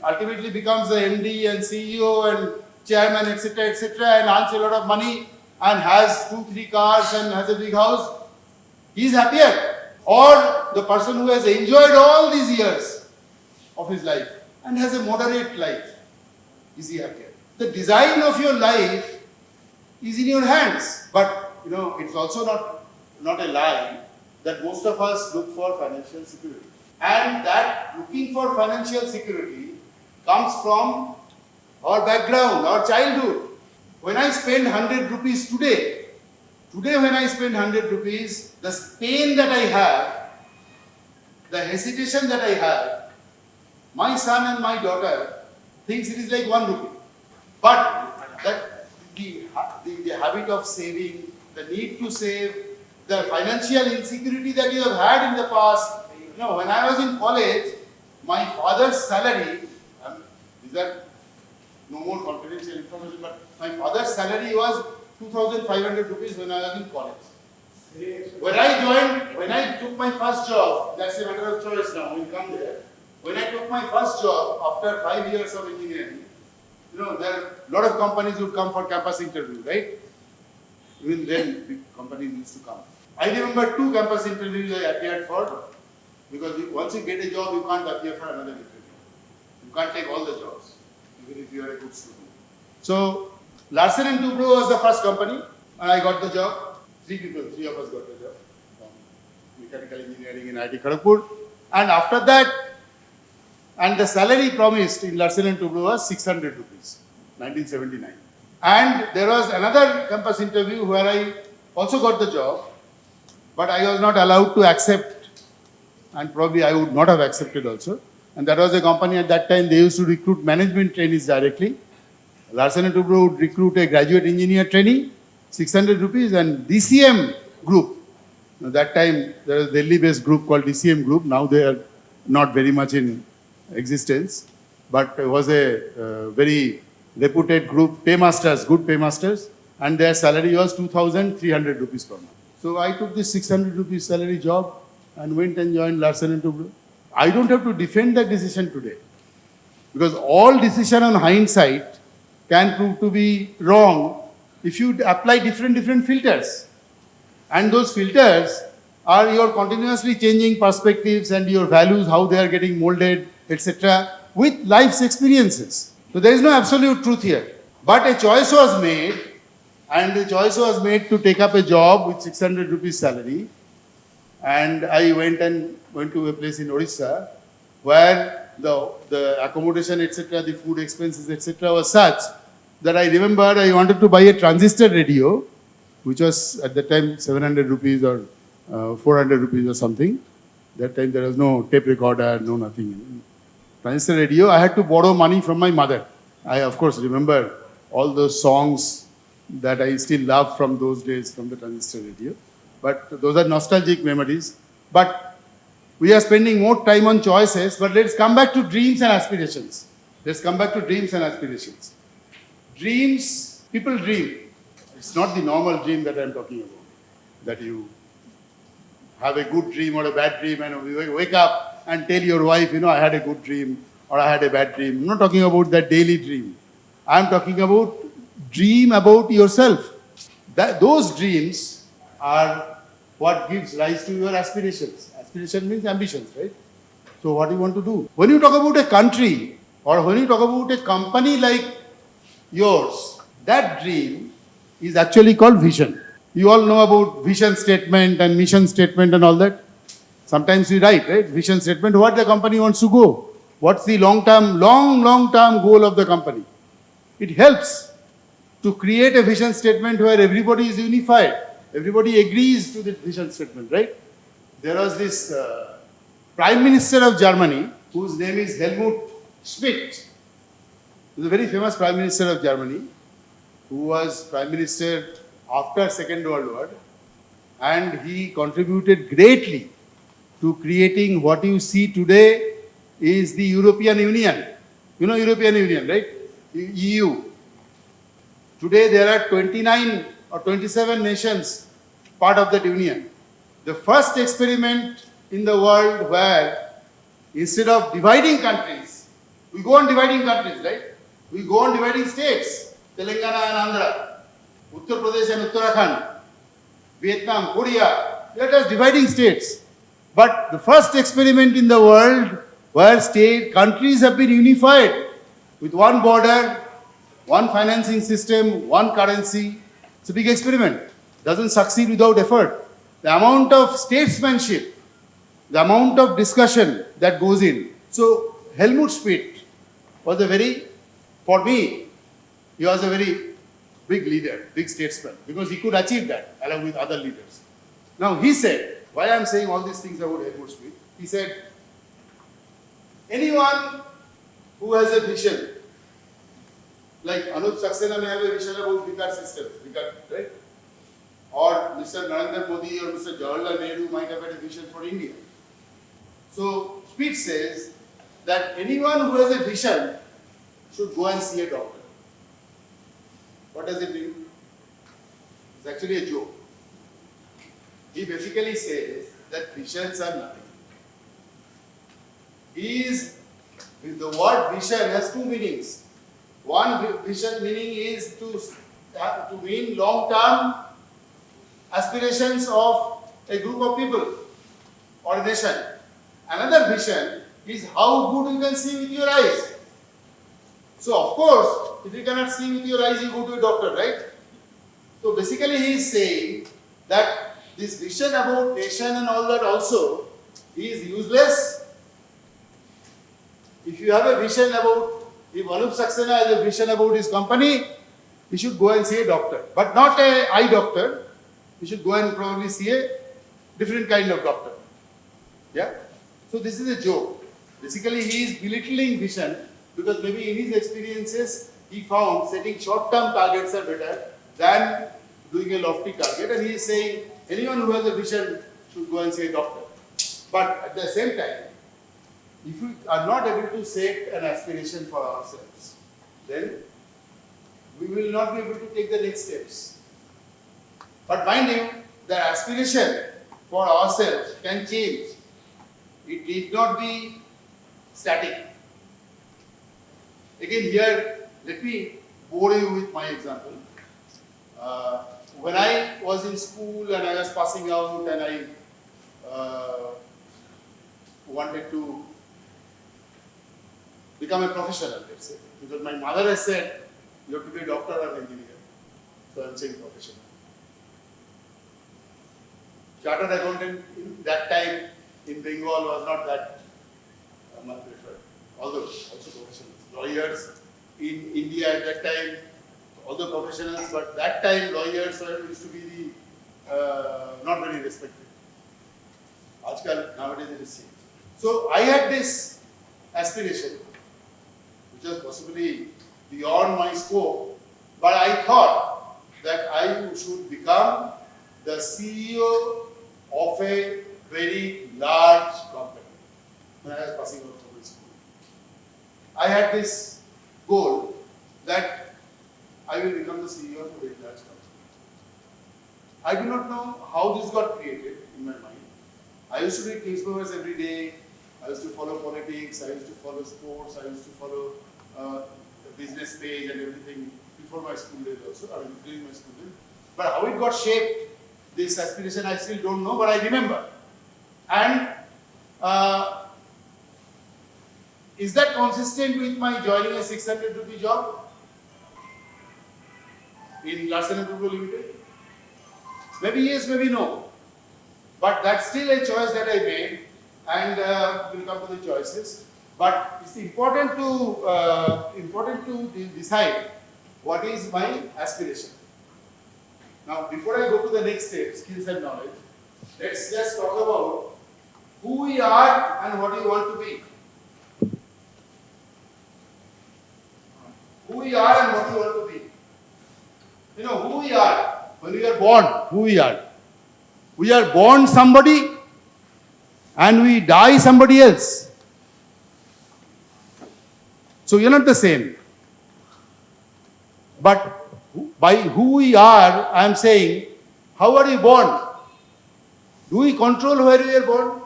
ultimately becomes the MD and CEO and chairman, etc., and earns a lot of money and has 2-3 cars and has a big house, he is happier. Or the person who has enjoyed all these years of his life and has a moderate life, is he happier? The design of your life is in your hands. But it's also not a lie that most of us look for financial security. And that looking for financial security comes from our background, our childhood. When I spend 100 rupees today when I spend 100 rupees, the pain that I have, the hesitation that I have, my son and my daughter thinks it is like 1 rupee. But that the habit of saving, the need to save, the financial insecurity that you have had in the past. When I was in college, my father's salary, these are no more confidential information, but my father's salary was 2,500 rupees when I was in college. When I took my first job, that's a matter of choice now, we'll come there. When I took my first job after 5 years of engineering, there are a lot of companies would come for campus interview, right? Even then, big companies used to come. I remember 2 campus interviews I appeared for, because once you get a job, you can't appear for another interview. You can't take all the jobs, even if you are a good student. So, Larsen and Toubro was the first company, and I got the job. Three of us got the job from mechanical engineering in IIT Kharagpur. And after that, and the salary promised in Larsen and Toubro was 600 rupees, 1979. And there was another campus interview where I also got the job, but I was not allowed to accept, and probably I would not have accepted also. And that was a company at that time, they used to recruit management trainees directly. Larsen and Toubro would recruit a graduate engineer trainee, 600 rupees, and DCM group. Now, that time there was a Delhi-based group called DCM group. Now they are not very much in existence, but it was a very reputed group, paymasters, good paymasters, and their salary was 2,300 rupees per month. So I took this 600 rupees salary job and went and joined Larsen and Toubro. I don't have to defend that decision today, because all decision on hindsight can prove to be wrong if you apply different filters. And those filters are your continuously changing perspectives and your values, how they are getting molded, etc., with life's experiences. So there is no absolute truth here. But a choice was made, and the choice was made to take up a job with 600 rupees salary. And I went to a place in Orissa where the accommodation, etc., the food expenses, etc., was such that I remember I wanted to buy a transistor radio, which was at the time 700 rupees or 400 rupees or something. That time there was no tape recorder, no nothing. Transistor radio, I had to borrow money from my mother. I, of course, remember all those songs that I still love from those days from the transistor radio. But those are nostalgic memories. But we are spending more time on choices, but let's come back to dreams and aspirations. Let's come back to dreams and aspirations. Dreams, people dream. It's not the normal dream that I'm talking about, that you have a good dream or a bad dream and you wake up and tell your wife, I had a good dream or I had a bad dream. I'm not talking about that daily dream. I'm talking about dream about yourself. Those dreams are what gives rise to your aspirations. Aspiration means ambitions, right? So what do you want to do? When you talk about a country or when you talk about a company like yours, that dream is actually called vision. You all know about vision statement and mission statement and all that. Sometimes we write, right? Vision statement, what the company wants to go. What's the long-term goal of the company. It helps to create a vision statement where everybody is unified. Everybody agrees to the vision statement, right? There was this Prime Minister of Germany, whose name is Helmut Schmidt. He's a very famous Prime Minister of Germany, who was Prime Minister after Second World War, and he contributed greatly to creating what you see today is the European Union. You know European Union, right? EU. Today there are 29 or 27 nations part of that union. The first experiment in the world where instead of dividing countries, we go on dividing countries, right? We go on dividing states, Telangana and Andhra, Uttar Pradesh and Uttarakhand, Vietnam, Korea, they are just dividing states. But the first experiment in the world where countries have been unified with one border, one financing system, one currency, it's a big experiment. Doesn't succeed without effort. The amount of statesmanship, the amount of discussion that goes in. So Helmut Schmidt was for me, he was a very big leader, big statesman, because he could achieve that along with other leaders. Now he said, why I'm saying all these things about Helmut Schmidt, he said, anyone who has a vision, like Anup Saxena may have a vision about Vicar systems, right? Or Mr. Narendra Modi or Mr. Jawaharlal Nehru might have had a vision for India. So Schmidt says that anyone who has a vision should go and see a doctor. What does it mean? It's actually a joke. He basically says that visions are nothing. The word vision has two meanings. One vision meaning is to mean long-term aspirations of a group of people or a nation. Another vision is how good you can see with your eyes. So of course, if you cannot see with your eyes, you go to a doctor, right? So basically he is saying that this vision about nation and all that also is useless. If you have a vision about, if Anup Saxena has a vision about his company, he should go and see a doctor. But not a eye doctor. He should go and probably see a different kind of doctor. Yeah? So this is a joke. Basically he is belittling vision because maybe in his experiences he found setting short-term targets are better than doing a lofty target, and he is saying anyone who has a vision should go and see a doctor. But at the same time, if we are not able to set an aspiration for ourselves, then we will not be able to take the next steps. But mind you, the aspiration for ourselves can change. It need not be static. Again here, let me bore you with my example. When I was in school and I was passing out and I wanted to become a professional, let's say, because my mother has said, you have to be a doctor or an engineer. So I'm saying professional. Chartered accountant in that time in Bengal was not that much preferred. Although also professionals. Lawyers in India at that time, although professionals, but that time lawyers used to be the not very respected. Nowadays it is changed. So I had this aspiration, which was possibly beyond my scope, but I thought that I should become the CEO of a very large company when I was passing out from my school. I had this goal that I will become the CEO of a very large company. I do not know how this got created in my mind. I used to read newspapers every day. I used to follow politics. I used to follow sports. I used to follow the business page and everything before my school days also. I mean, during my school days. But how it got shaped, this aspiration, I still don't know, but I remember. And is that consistent with my joining a 600 rupee job in Larsen & Toubro Limited? Maybe yes, maybe no. But that's still a choice that I made, and we'll come to the choices. But it's important to decide what is my aspiration. Now, before I go to the next step, skills and knowledge, let's just talk about who we are and what we want to be. Who we are and what we want to be. You know, who we are, when we are born, who we are. We are born somebody and we die somebody else. So you're not the same. But by who we are, I am saying, how are we born? Do we control where we are born?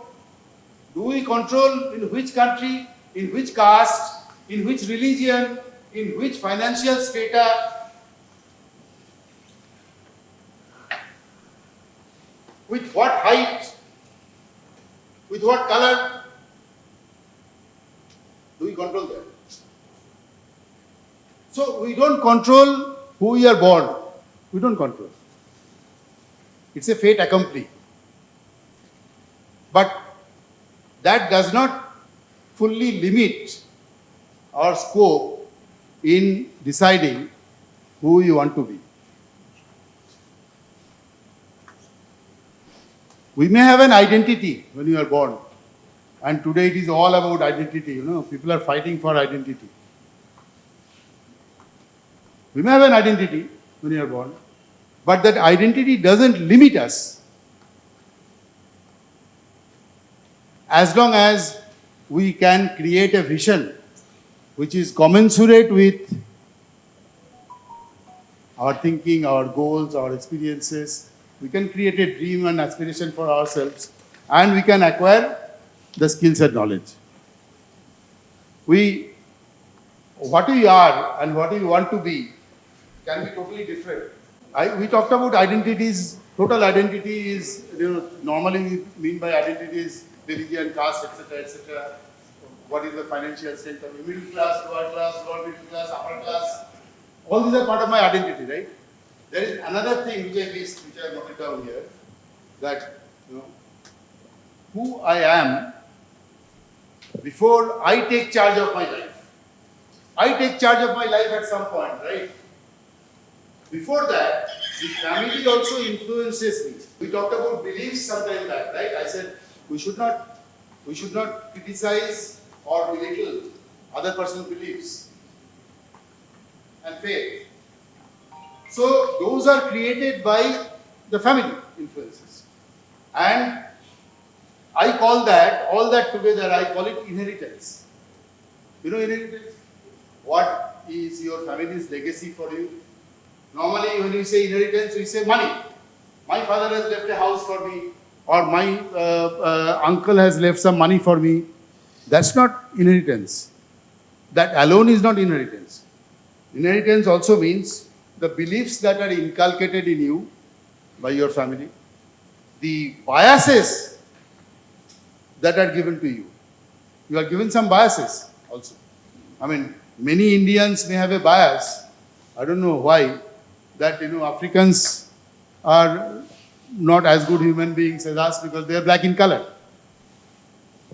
Do we control in which country, in which caste, in which religion, in which financial strata? With what height? With what color? Do we control that? So we don't control who we are born. We don't control. It's a fait accompli. But that does not fully limit our scope in deciding who we want to be. We may have an identity when you are born, and today it is all about identity. You know, people are fighting for identity. We may have an identity when you are born, but that identity doesn't limit us as long as we can create a vision which is commensurate with our thinking, our goals, our experiences. We can create a dream and aspiration for ourselves, and we can acquire the skills and knowledge. What we are and what we want to be can be totally different. We talked about identities. Total identity is, normally we mean by identity is religion, caste, etc., etc. What is the financial strength of the middle class, lower middle class, upper class? All these are part of my identity, right? There is another thing which I missed, which I noted down here, that who I am before I take charge of my life. I take charge of my life at some point, right? Before that, the family also influences me. We talked about beliefs sometime back, right? I said we should not criticize or belittle other person's beliefs and faith. So those are created by the family influences. And I call that, all that together, I call it inheritance. You know inheritance? What is your family's legacy for you? Normally when we say inheritance, we say money. My father has left a house for me, or my uncle has left some money for me. That's not inheritance. That alone is not inheritance. Inheritance also means the beliefs that are inculcated in you by your family, the biases that are given to you. You are given some biases also. I mean, many Indians may have a bias. I don't know why, that Africans are not as good human beings as us because they are black in color.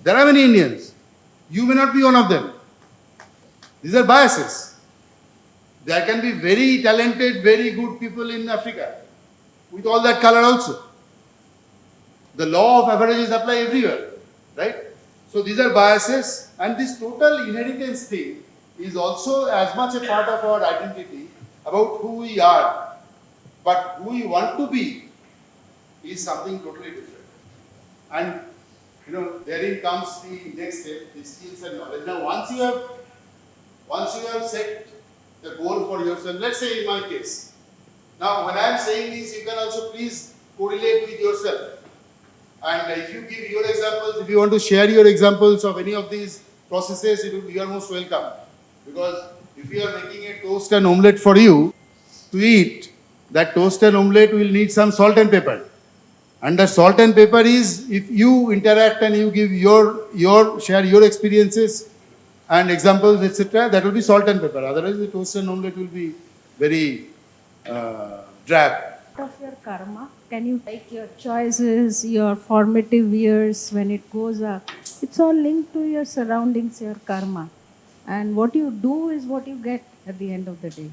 There are many Indians. You may not be one of them. These are biases. There can be very talented, very good people in Africa with all that color also. The law of averages apply everywhere, right? So these are biases, and this total inheritance thing is also as much a part of our identity about who we are. But who we want to be is something totally different. And therein comes the next step, the skills and knowledge. Now once you have set the goal for yourself, let's say in my case. Now when I am saying this, you can also please correlate with yourself. And if you give your examples, if you want to share your examples of any of these processes, you are most welcome. Because if you are making a toast and omelette for you to eat, that toast and omelette will need some salt and pepper. And the salt and pepper is, if you interact and you give share your experiences and examples, etc., that will be salt and pepper. Otherwise, the toast and omelette will be very drab. Of your karma, can you take your choices, your formative years when it goes up? It's all linked to your surroundings, your karma. And what you do is what you get at the end of the day.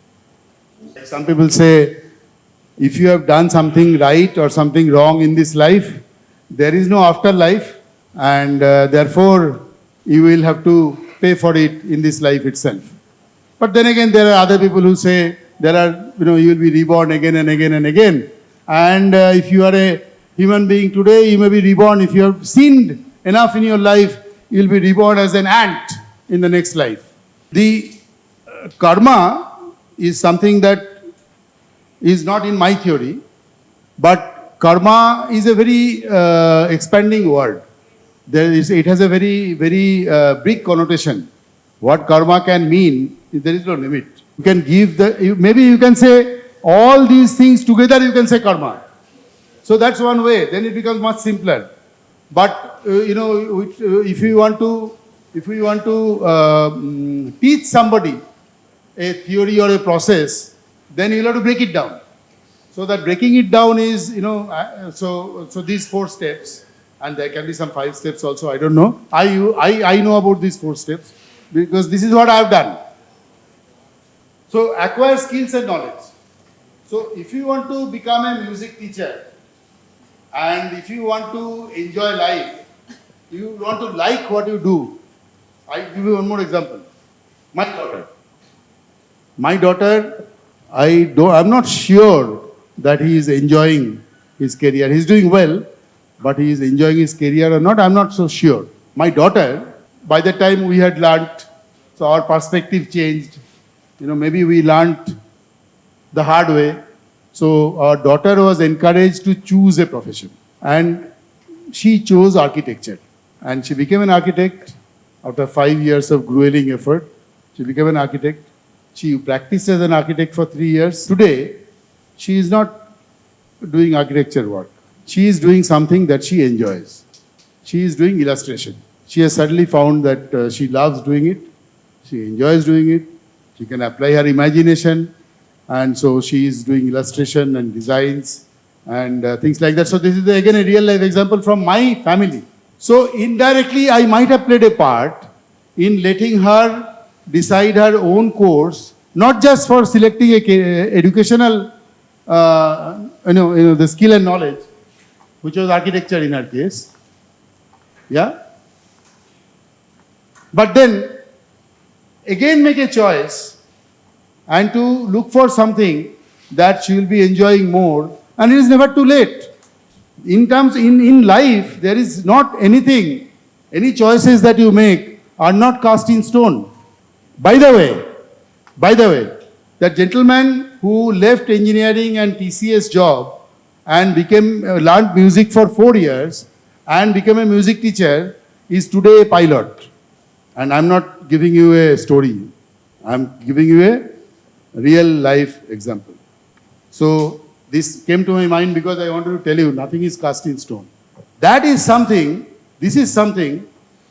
Some people say, if you have done something right or something wrong in this life, there is no afterlife, and therefore you will have to pay for it in this life itself. But then again, there are other people who say you will be reborn again and again and again. And if you are a human being today, you may be reborn. If you have sinned enough in your life, you will be reborn as an ant in the next life. The karma is something that is not in my theory, but karma is a very expanding word. It has a very, very big connotation. What karma can mean, there is no limit. You can maybe you can say all these things together, you can say karma. So that's one way, then it becomes much simpler. But if we want to teach somebody a theory or a process, then you'll have to break it down. So that breaking it down is, so these 4 steps, and there can be some 5 steps also, I don't know. I know about these 4 steps because this is what I have done. So acquire skills and knowledge. So if you want to become a music teacher, and if you want to enjoy life, you want to like what you do. I give you one more example. My daughter, I'm not sure that he is enjoying his career. He's doing well, but he is enjoying his career or not, I'm not so sure. My daughter, by the time we had learnt, so our perspective changed. Maybe we learnt the hard way. So our daughter was encouraged to choose a profession. And she chose architecture. And she became an architect after 5 years of grueling effort. She became an architect. She practiced as an architect for 3 years. Today, she is not doing architecture work. She is doing something that she enjoys. She is doing illustration. She has suddenly found that she loves doing it. She enjoys doing it. She can apply her imagination and so she is doing illustration and designs and things like that. So this is again a real life example from my family. So indirectly, I might have played a part in letting her decide her own course, not just for selecting a educational, the skill and knowledge, which was architecture in her case. Yeah. But then again make a choice and to look for something that she will be enjoying more, and it is never too late. In life, there is not anything, any choices that you make are not cast in stone. By the way, by the way, that gentleman who left engineering and TCS job and learned music for 4 years and became a music teacher is today a pilot. And I'm not giving you a story. I'm giving you a real life example. So this came to my mind because I wanted to tell you nothing is cast in stone. That is something, this is something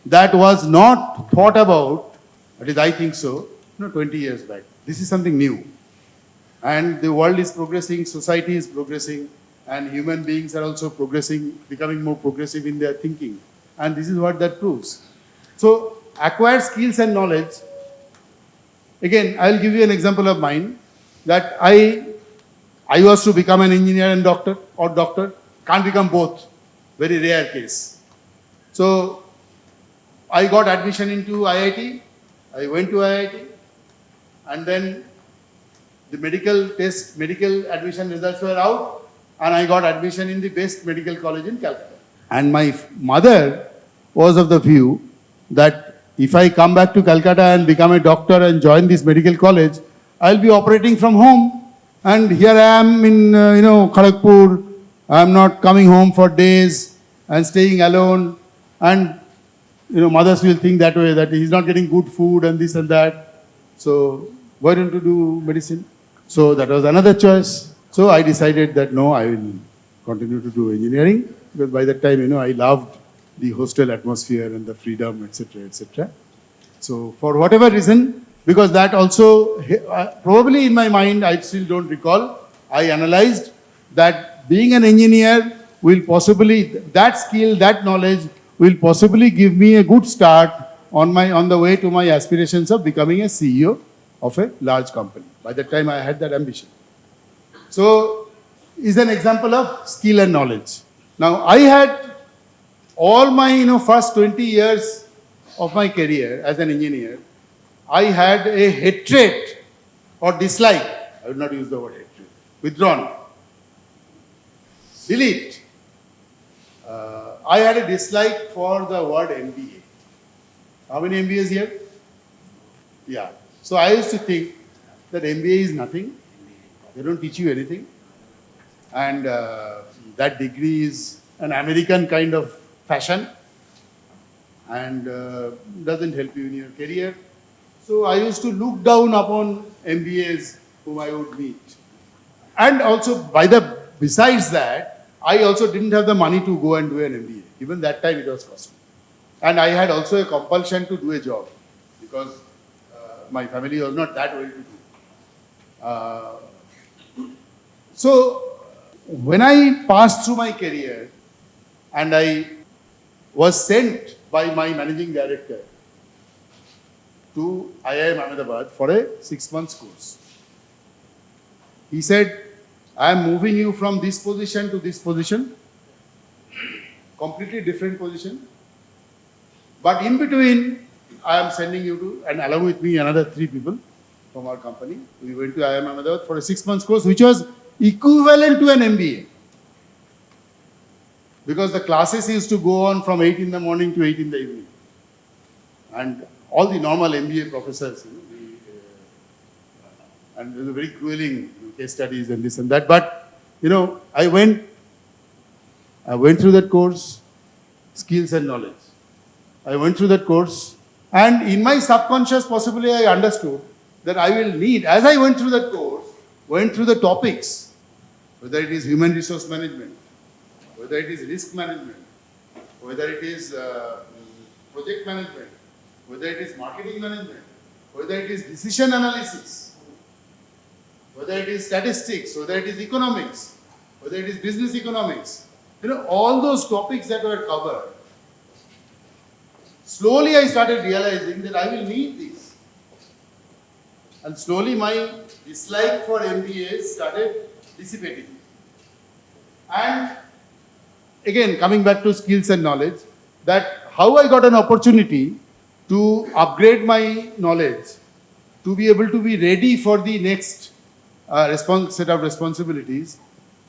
that was not thought about, at least I think so, 20 years back. This is something new. And the world is progressing, society is progressing, and human beings are also progressing, becoming more progressive in their thinking. And this is what that proves. So acquire skills and knowledge. Again, I'll give you an example of mine that I was to become an engineer and doctor or doctor, can't become both, very rare case. So I got admission into IIT, I went to IIT, and then the medical admission results were out, and I got admission in the best medical college in Calcutta. And my mother was of the view that if I come back to Calcutta and become a doctor and join this medical college, I'll be operating from home. And here I am in, Kharagpur. I'm not coming home for days and staying alone. And, mothers will think that way, that he's not getting good food and this and that. So why don't you do medicine? So that was another choice. So I decided that no, I will continue to do engineering, because by that time, I loved the hostel atmosphere and the freedom, etc., etc. So for whatever reason, because that also, probably in my mind, I still don't recall, I analyzed that being an engineer will possibly, that skill, that knowledge will possibly give me a good start on the way to my aspirations of becoming a CEO of a large company. By that time, I had that ambition. So, is an example of skill and knowledge. Now, I had all my first 20 years of my career as an engineer, I had a hatred or dislike. I would not use the word hatred. Withdrawn. Delete. I had a dislike for the word MBA. How many MBAs here? Yeah. So I used to think that MBA is nothing. They don't teach you anything. And that degree is an American kind of fashion and doesn't help you in your career. So I used to look down upon MBAs whom I would meet. And also, besides that, I also didn't have the money to go and do an MBA. Even that time it was costly. And I had also a compulsion to do a job because my family was not that well to do. So when I passed through my career and I was sent by my managing director to IIM Ahmedabad for a 6-month course. He said, I am moving you from this position to this position, completely different position. But in between, I am sending you to, and along with me, another 3 people from our company. We went to IIM Ahmedabad for a 6-month course, which was equivalent to an MBA. Because the classes used to go on from 8 in the morning to 8 in the evening. And all the normal MBA professors, and there were very grueling case studies and this and that. But, I went through that course, skills and knowledge. I went through that course, and in my subconscious, possibly I understood that I will need, as I went through that course, went through the topics, whether it is human resource management, whether it is risk management, whether it is project management, whether it is marketing management, whether it is decision analysis, whether it is statistics, whether it is economics, whether it is business economics, all those topics that were covered. Slowly I started realizing that I will need these. And slowly my dislike for MBA started dissipating. And again, coming back to skills and knowledge, that how I got an opportunity to upgrade my knowledge, to be able to be ready for the next set of responsibilities,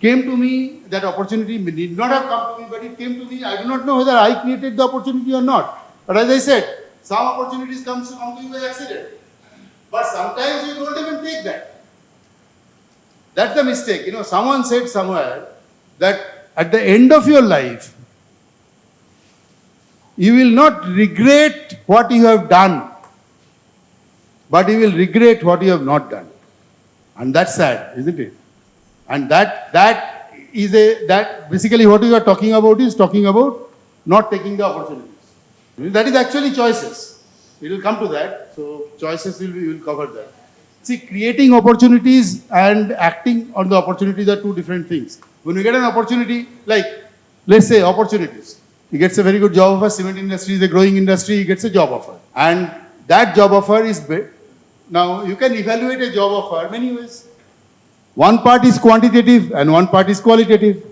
came to me. That opportunity did not have come to me, but it came to me. I do not know whether I created the opportunity or not. But as I said, some opportunities come to you by accident. But sometimes you don't even take that. That's the mistake. Someone said somewhere that at the end of your life, you will not regret what you have done, but you will regret what you have not done. And that's sad, isn't it? And that basically what you are talking about is talking about not taking the opportunities. That is actually choices. We will come to that. So choices we will cover that. See, creating opportunities and acting on the opportunities are two different things. When you get an opportunity, like let's say opportunities, he gets a very good job offer. Cement industry is a growing industry. He gets a job offer, and that job offer is big. Now you can evaluate a job offer many ways. One part is quantitative and one part is qualitative.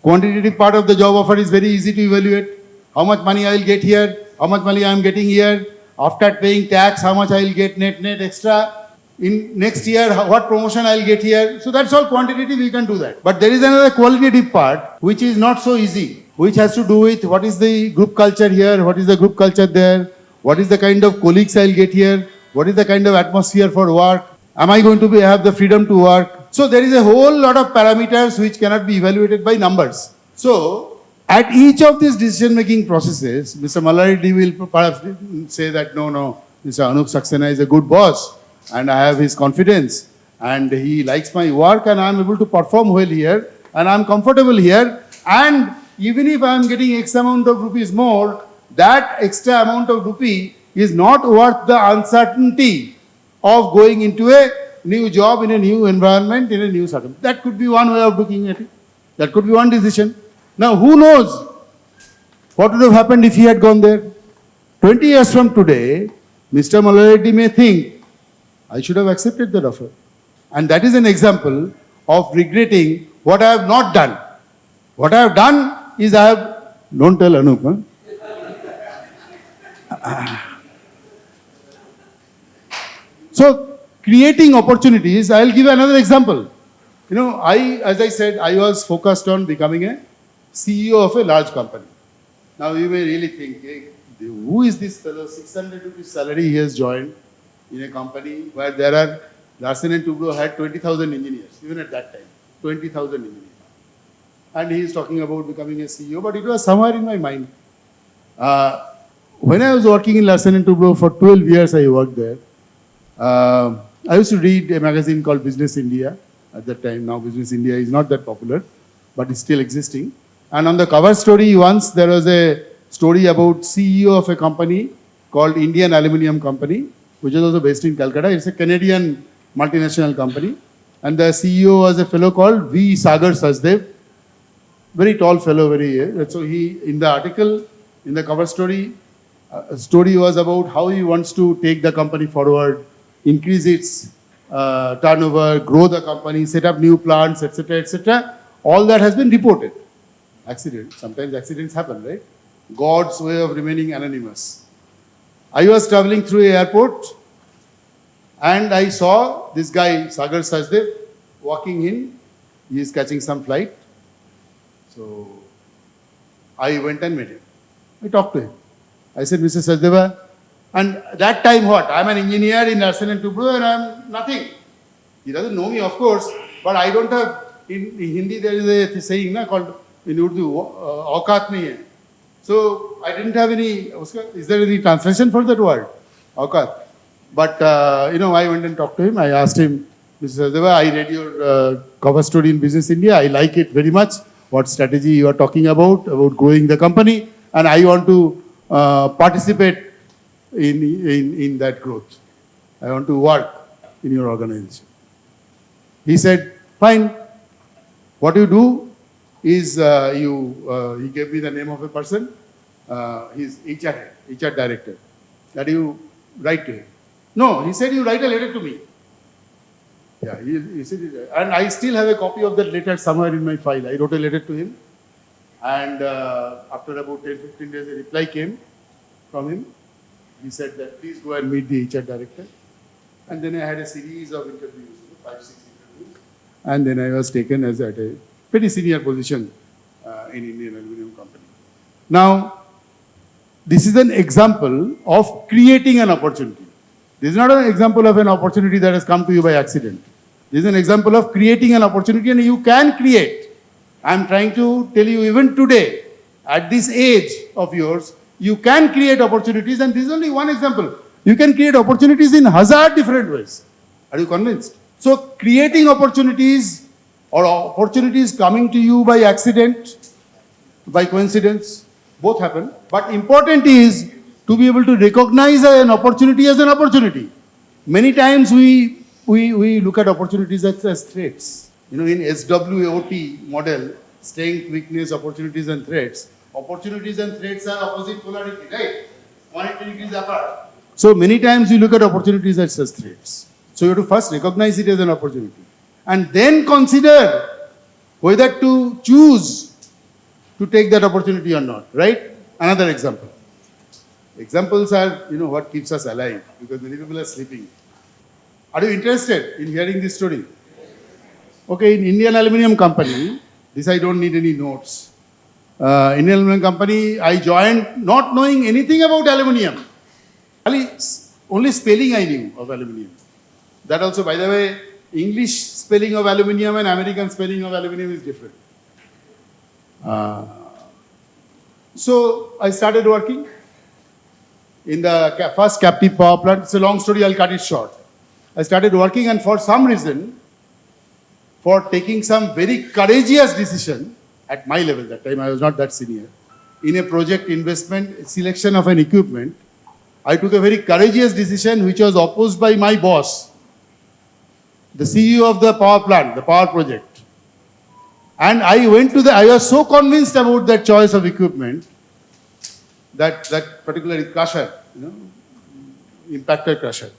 Quantitative part of the job offer is very easy to evaluate. How much money I will get here, how much money I am getting here, after paying tax, how much I will get net extra. In next year, what promotion I will get here. So that's all quantitative, we can do that. But there is another qualitative part which is not so easy, which has to do with what is the group culture here, what is the group culture there, what is the kind of colleagues I will get here, what is the kind of atmosphere for work, am I going to have the freedom to work. So there is a whole lot of parameters which cannot be evaluated by numbers. So at each of these decision-making processes, Mr. Mallaredi will perhaps say that no, Mr. Anup Saxena is a good boss and I have his confidence and he likes my work and I am able to perform well here and I am comfortable here, and even if I am getting X amount of rupees more, that extra amount of rupee is not worth the uncertainty of going into a new job in a new environment, in a new circumstance. That could be one way of looking at it. That could be one decision. Now, who knows what would have happened if he had gone there? 20 years from today, Mr. Mallaredi may think, I should have accepted that offer. And that is an example of regretting what I have not done. What I have done is I have, don't tell Anup, So, creating opportunities, I will give another example. As I said, I was focused on becoming a CEO of a large company. Now, you may really think, hey, who is this fellow? 600 rupees salary he has joined in a company where there are, Larsen & Toubro had 20,000 engineers, even at that time, 20,000 engineers. And he is talking about becoming a CEO, but it was somewhere in my mind. When I was working in Larsen & Toubro for 12 years, I worked there. I used to read a magazine called Business India at that time. Now Business India is not that popular, but it's still existing. And on the cover story, once there was a story about CEO of a company called Indian Aluminium Company, which is also based in Calcutta. It's a Canadian multinational company. And the CEO was a fellow called V. Sagar Sachdev. Very tall fellow, so he, in the article, in the cover story, story was about how he wants to take the company forward, increase its turnover, grow the company, set up new plants, etc., etc. All that has been reported. Accident. Sometimes accidents happen, right? God's way of remaining anonymous. I was traveling through an airport and I saw this guy, Sagar Sachdev, walking in. He is catching some flight. So I went and met him. I talked to him. I said, Mr. Sachdeva, and that time what? I'm an engineer in Larsen & Toubro and I'm nothing. He doesn't know me, of course, but I don't have, in Hindi there is a saying called, in Urdu, aukat nahi hai. So I didn't have any, is there any translation for that word? Aukat. But, I went and talked to him. I asked him, Mr. Sachdeva, I read your cover story in Business India. I like it very much. What strategy you are talking about growing the company. And I want to participate in that growth. I want to work in your organization. He said, fine, what you do is he gave me the name of a person, his HR head, HR director, that you write to him. No, he said, you write a letter to me. Yeah, he said, and I still have a copy of that letter somewhere in my file. I wrote a letter to him, and after about 10-15 days, a reply came from him. He said that please go and meet the HR director. And then I had a series of interviews, 5-6 interviews. And then I was taken as at a pretty senior position in Indian Aluminum Company. Now, this is an example of creating an opportunity. This is not an example of an opportunity that has come to you by accident. This is an example of creating an opportunity, and you can create. I'm trying to tell you even today, at this age of yours, you can create opportunities, and this is only one example. You can create opportunities in hazard different ways. Are you convinced? So creating opportunities or opportunities coming to you by accident, by coincidence, both happen. But important is to be able to recognize an opportunity as an opportunity. Many times we look at opportunities as threats. You know, in SWOT model, strength, weakness, opportunities and threats. Opportunities and threats are opposite polarity, right? 180 degrees apart. So many times you look at opportunities as threats. So you have to first recognize it as an opportunity. And then consider whether to choose to take that opportunity or not, right? Another example. Examples are, what keeps us alive, because many people are sleeping. Are you interested in hearing this story? Okay, in Indian Aluminum Company, this I don't need any notes. Indian Aluminum Company, I joined not knowing anything about aluminium. Only spelling I knew of aluminium. That also, by the way, English spelling of aluminium and American spelling of aluminium is different. So I started working in the first captive power plant. It's a long story, I'll cut it short. I started working, and for some reason, for taking some very courageous decision at my level, that time I was not that senior, in a project investment, selection of an equipment, I took a very courageous decision which was opposed by my boss, the CEO of the power plant, the power project. And I was so convinced about that choice of equipment, that particular crusher, impactor crusher.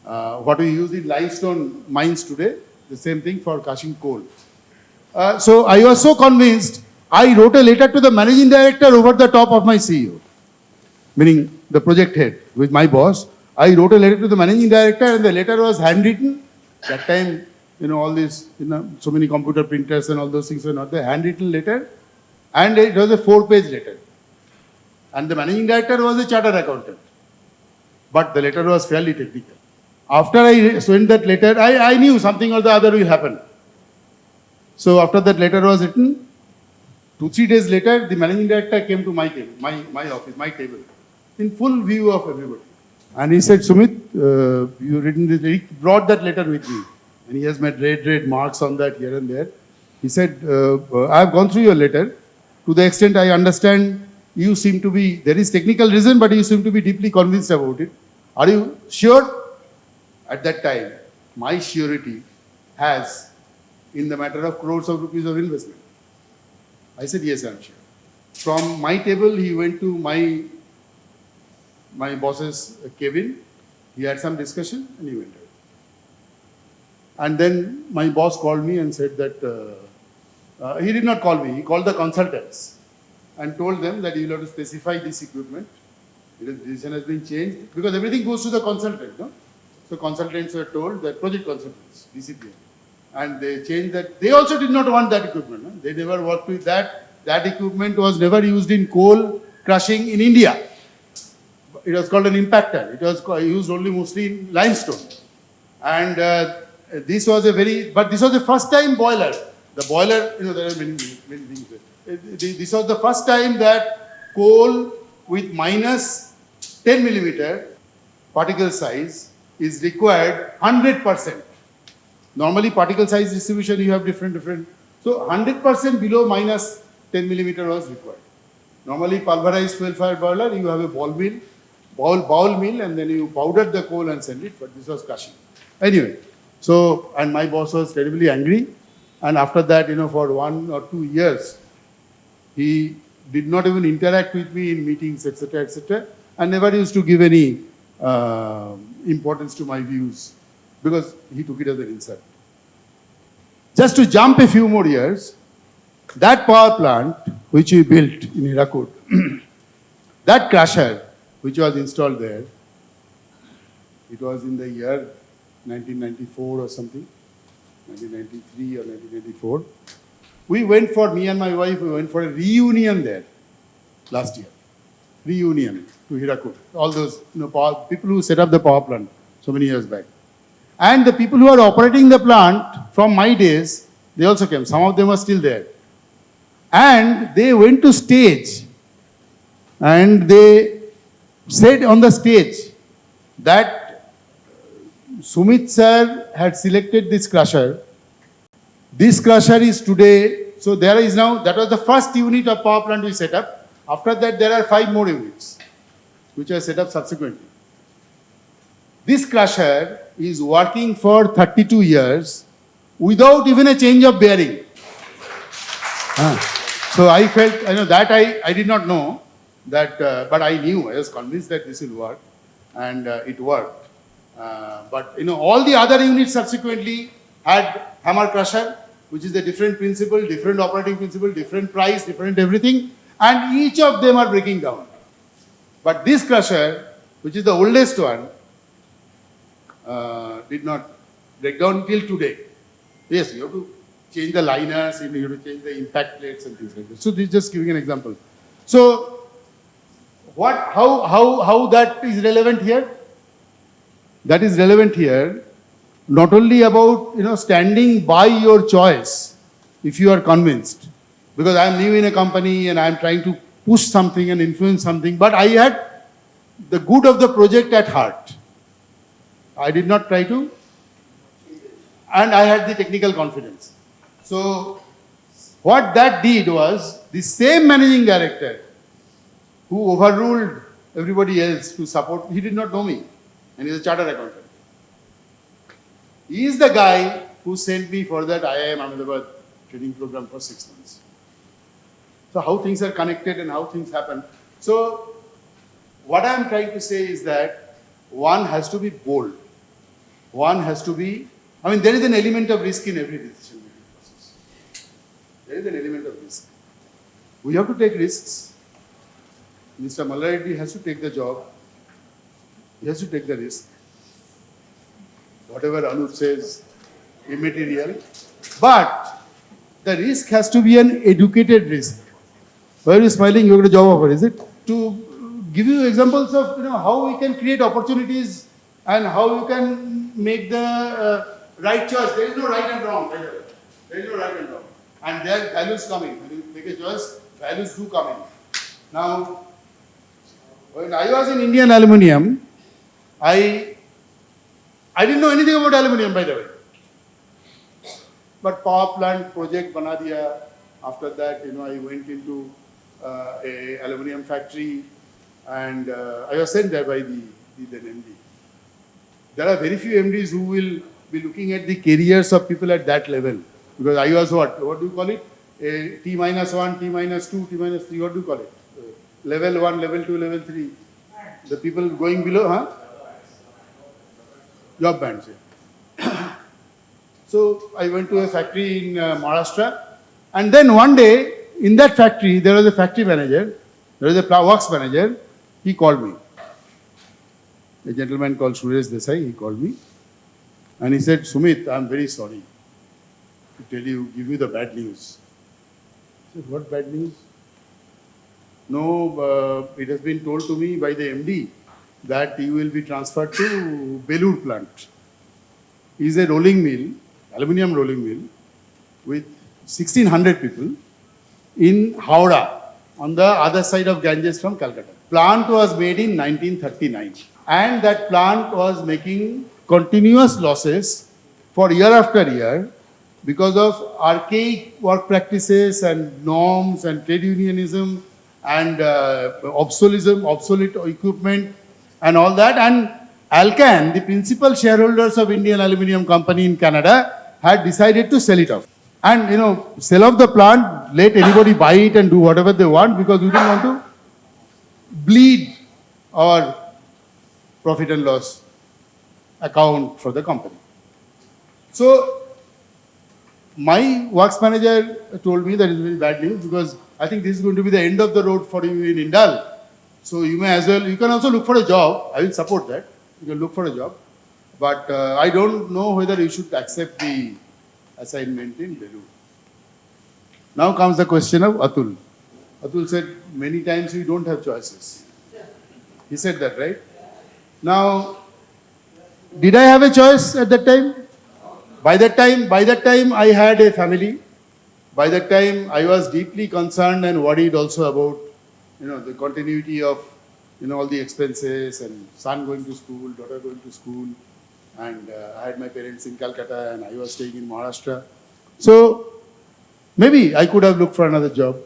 What we use in limestone mines today, the same thing for crushing coal. So I was so convinced, I wrote a letter to the managing director over the top of my CEO, meaning the project head, with my boss. I wrote a letter to the managing director, and the letter was handwritten. That time, all these, so many computer printers and all those things were not there. Handwritten letter, and it was a 4-page letter. And the managing director was a chartered accountant. But the letter was fairly technical. After I sent that letter, I knew something or the other will happen. So after that letter was written, 2-3 days later, the managing director came to my table, my office, my table, in full view of everybody. And he said, Sumit, you written this, he brought that letter with me. And he has made red marks on that here and there. He said, I have gone through your letter. To the extent I understand, you seem to be, there is technical reason, but you seem to be deeply convinced about it. Are you sure? At that time, my surety has, in the matter of crores of rupees of investment. I said, yes, I am sure. From my table, he went to my boss's cabin. He had some discussion, and he went away. And then my boss called me and said that, he did not call me, he called the consultants and told them that you will have to specify this equipment. The decision has been changed, because everything goes to the consultant, no? So consultants were told, that project consultants, DCPM, and they changed that. They also did not want that equipment. No? They never worked with that. That equipment was never used in coal crushing in India. It was called an impactor. It was used only mostly in limestone. And this was the first time boiler. The boiler, there are many things. This was the first time that coal with minus 10 millimeter particle size is required 100%. Normally particle size distribution you have different. So 100% below minus 10 millimeter was required. Normally pulverized fuel fire boiler, you have a ball mill, and then you powder the coal and send it, but this was crushing. Anyway, So, and my boss was terribly angry. And after that, for 1 or 2 years, he did not even interact with me in meetings, etc., etc., and never used to give any importance to my views because he took it as an insult. Just to jump a few more years, that power plant which we built in Hirakud, that crusher which was installed there, it was in the year 1994 or something, 1993 or 1994. Me and my wife, we went for a reunion there last year. Reunion to Hirakud. All those people who set up the power plant so many years back. And the people who are operating the plant from my days, they also came. Some of them are still there. And they went to stage and they said on the stage that Sumit sir had selected this crusher. This crusher is today, so there is now, that was the first unit of power plant we set up. After that, there are 5 more units, which are set up subsequently. This crusher is working for 32 years without even a change of bearing. So I felt, that I did not know that, but I knew, I was convinced that this will work, and it worked. But all the other units subsequently had hammer crusher, which is a different principle, different operating principle, different price, different everything, and each of them are breaking down. But this crusher, which is the oldest one, did not break down till today. Yes, you have to change the liners, you have to change the impact plates and things like that. So this is just giving an example. So how that is relevant here? That is relevant here not only about standing by your choice if you are convinced, because I am new in a company and I am trying to push something and influence something, but I had the good of the project at heart. I did not try to, and I had the technical confidence. So what that did was, the same managing director who overruled everybody else to support, he did not know me, and he's a chartered accountant. He is the guy who sent me for that IIM Ahmedabad training program for 6 months. So how things are connected and how things happen. So what I am trying to say is that one has to be bold. One has to be, there is an element of risk in every decision making process. There is an element of risk. We have to take risks. Mr. Mallareddy has to take the job. He has to take the risk. Whatever Anup says, immaterial. But the risk has to be an educated risk. Why are you smiling? You got a job offer, is it? To give you examples of how we can create opportunities and how you can make the right choice. There is no right and wrong, by the way. There is no right and wrong. And there are values coming. When you make a choice, values do come in. Now, when I was in Indian Aluminium, I didn't know anything about aluminium, by the way. But power plant project bana diya. After that, I went into a aluminium factory, and I was sent there by the then MD. There are very few MDs who will be looking at the careers of people at that level. Because I was what do you call it? A T-1, T-2, T-3, what do you call it? Level 1, level 2, level 3. The people going below, Job bands. Yeah. So I went to a factory in Maharashtra, and then one day in that factory there was a factory manager, there was a works manager. He called me. A gentleman called Suresh Desai. He called me, and he said, "Sumit, I am very sorry to give you the bad news." I said, "What bad news?" "No, it has been told to me by the MD that you will be transferred to Belur plant. It is a rolling mill, aluminium rolling mill, with 1,600 people in Howrah, on the other side of Ganges from Calcutta. Plant was made in 1939, and that plant was making continuous losses for year after year because of archaic work practices and norms and trade unionism and obsolete equipment and all that. And Alcan, the principal shareholders of Indian Aluminium Company in Canada, had decided to sell it off. And sell off the plant, let anybody buy it and do whatever they want, because we didn't want to bleed our profit and loss account for the company. So my works manager told me that it's very bad news, because I think this is going to be the end of the road for you in Indal. So you may as well, you can also look for a job. I will support that. You can look for a job. But I don't know whether you should accept the assignment in Belur. Now comes the question of Atul. Atul said, many times we don't have choices. He said that, right? Now, did I have a choice at that time? By that time I had a family. By that time I was deeply concerned and worried also about, the continuity of, all the expenses, and son going to school, daughter going to school, and I had my parents in Calcutta and I was staying in Maharashtra. So maybe I could have looked for another job,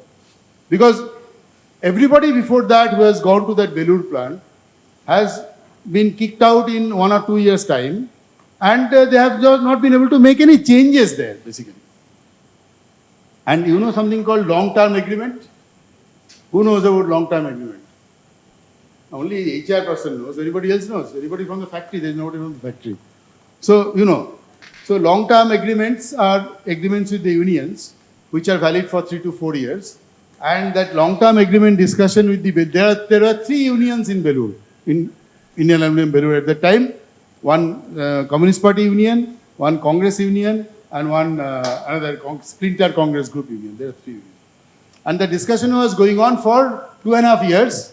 because everybody before that who has gone to that Belur plant has been kicked out in 1 or 2 years' time, and they have just not been able to make any changes there, basically. And you know something called long-term agreement? Who knows about long-term agreement? Only the HR person knows. Anybody else knows? Anybody from the factory? There is nobody from the factory. So, So long-term agreements are agreements with the unions, which are valid for 3 to 4 years. And that long-term agreement discussion with the, there were 3 unions in Belur, in Indian Aluminium Belur at that time. One Communist Party union, one Congress union, and one another Splinter Congress Group union. There are 3 unions. And the discussion was going on for 2.5 years.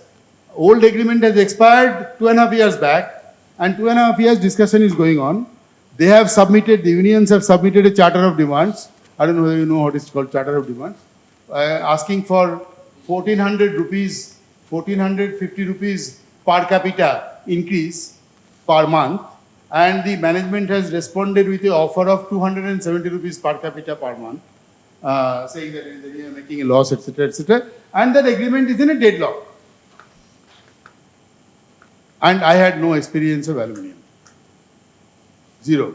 Old agreement has expired 2.5 years back, and 2.5 years discussion is going on. They have submitted, the unions have submitted a charter of demands. I don't know whether you know what is called charter of demands. Asking for 1400 rupees, 1450 rupees per capita increase per month. And the management has responded with an offer of 270 rupees per capita per month, saying that they are making a loss, etc., etc. And that agreement is in a deadlock. And I had no experience of aluminium. Zero.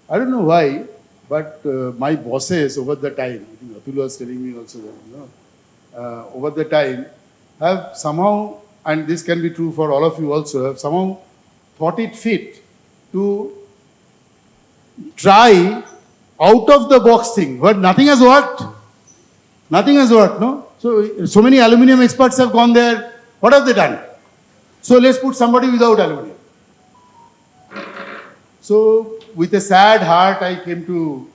I don't know why, but my bosses over the time, I think Atul was telling me also that, over the time, have somehow, and this can be true for all of you also, have somehow thought it fit to try out of the box thing, but nothing has worked. Nothing has worked, no? So many aluminium experts have gone there. What have they done? So let's put somebody without aluminium. So with a sad heart, I came to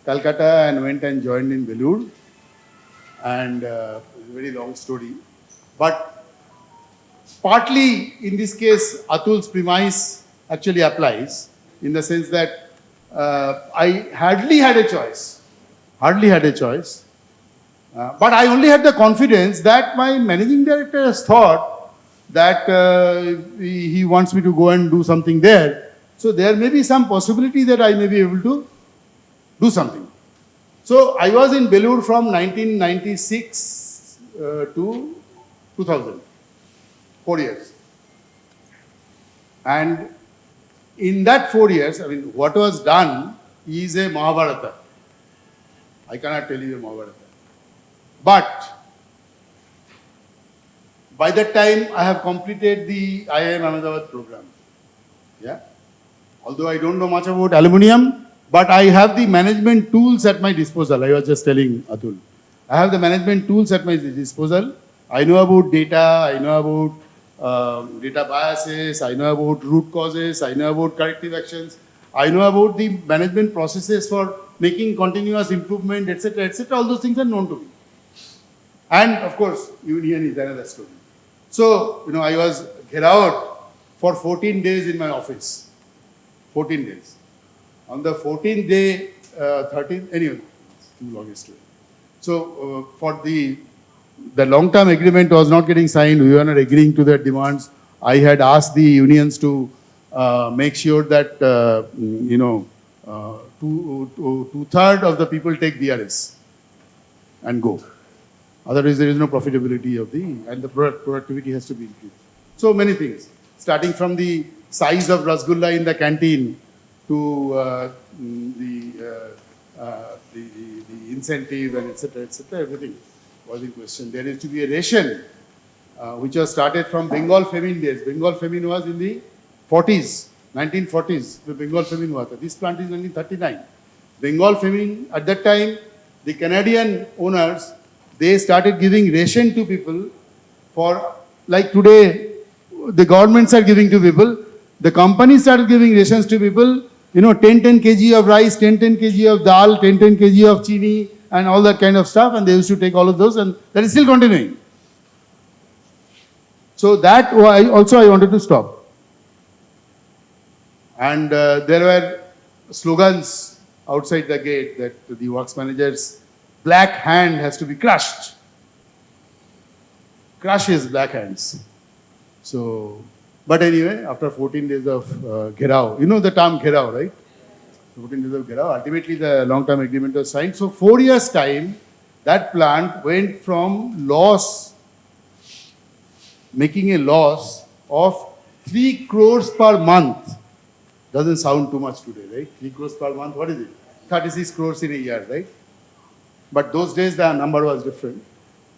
Calcutta and went and joined in Belur. And it's a very long story. But partly in this case, Atul's premise actually applies, in the sense that I hardly had a choice. Hardly had a choice. But I only had the confidence that my managing director has thought that he wants me to go and do something there. So there may be some possibility that I may be able to do something. So I was in Belur from 1996 to 2000, 4 years. And in that 4 years, I mean, what was done is a Mahabharata. I cannot tell you a Mahabharata. But by that time, I have completed the IIM Ahmedabad program. Yeah. Although I don't know much about aluminium, but I have the management tools at my disposal. I was just telling Atul. I have the management tools at my disposal. I know about data, I know about data biases, I know about root causes, I know about corrective actions, I know about the management processes for making continuous improvement, etc., etc. All those things are known to me. And of course, union is another story. So, I was gheraued for 14 days in my office. 14 days. On the 14th day, 13th, anyway, it's too long a story. So, for the long-term agreement was not getting signed, we were not agreeing to their demands. I had asked the unions to make sure that, two-thirds of the people take BRS and go. Otherwise, there is no profitability of and the productivity has to be increased. So many things. starting from the size of rasgulla in the canteen to the incentive and etc. Everything was in question. There used to be a ration which was started from Bengal famine days. Bengal famine was in the 40s, 1940s. The Bengal famine was. This plant is 1939. Bengal famine at that time, the Canadian owners, they started giving ration to people for, like today, the governments are giving to people. The companies started giving rations to people, 10 kg of rice, 10 kg of dal, 10 kg of chini, and all that kind of stuff, and they used to take all of those, and that is still continuing. So that I wanted to stop. And there were slogans outside the gate that the works manager's black hand has to be crushed. Crush his black hands. So, but anyway, after 14 days of Gherao, you know the term Gherao, right? 14 days of Gherao, ultimately the long-term agreement was signed. So 4 years' time, that plant went from loss, making a loss of 3 crores per month. Doesn't sound too much today, right? 3 crores per month, what is it? 36 crores in a year, right? But those days the number was different.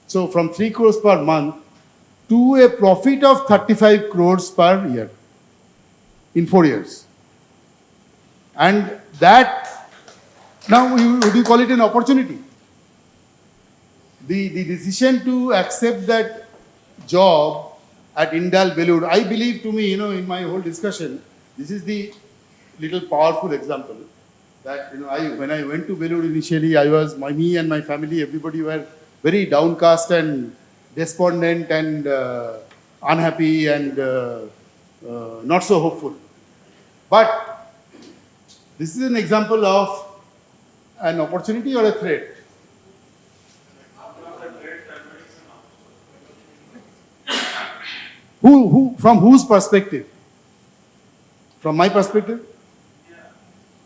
So from 3 crores per month to a profit of 35 crores per year in 4 years. And that, now would you call it an opportunity? The decision to accept that job at Indal Belur, I believe, to me, in my whole discussion, this is the little powerful example that, when I went to Belur initially, me and my family, everybody were very downcast and despondent and unhappy and not so hopeful. But this is an example of an opportunity or a threat. From whose perspective? From my perspective?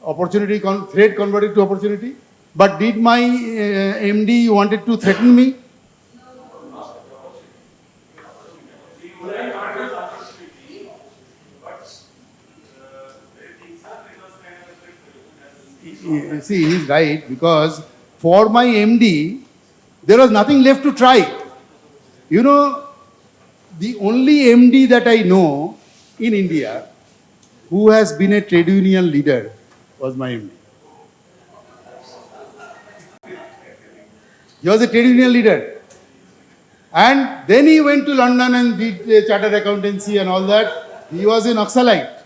Opportunity, threat converted to opportunity. But did my MD wanted to threaten me? See, he's right, because for my MD, there was nothing left to try. The only MD that I know in India who has been a trade union leader was my MD. He was a trade union leader. And then he went to London and did chartered accountancy and all that. He was a Naxalite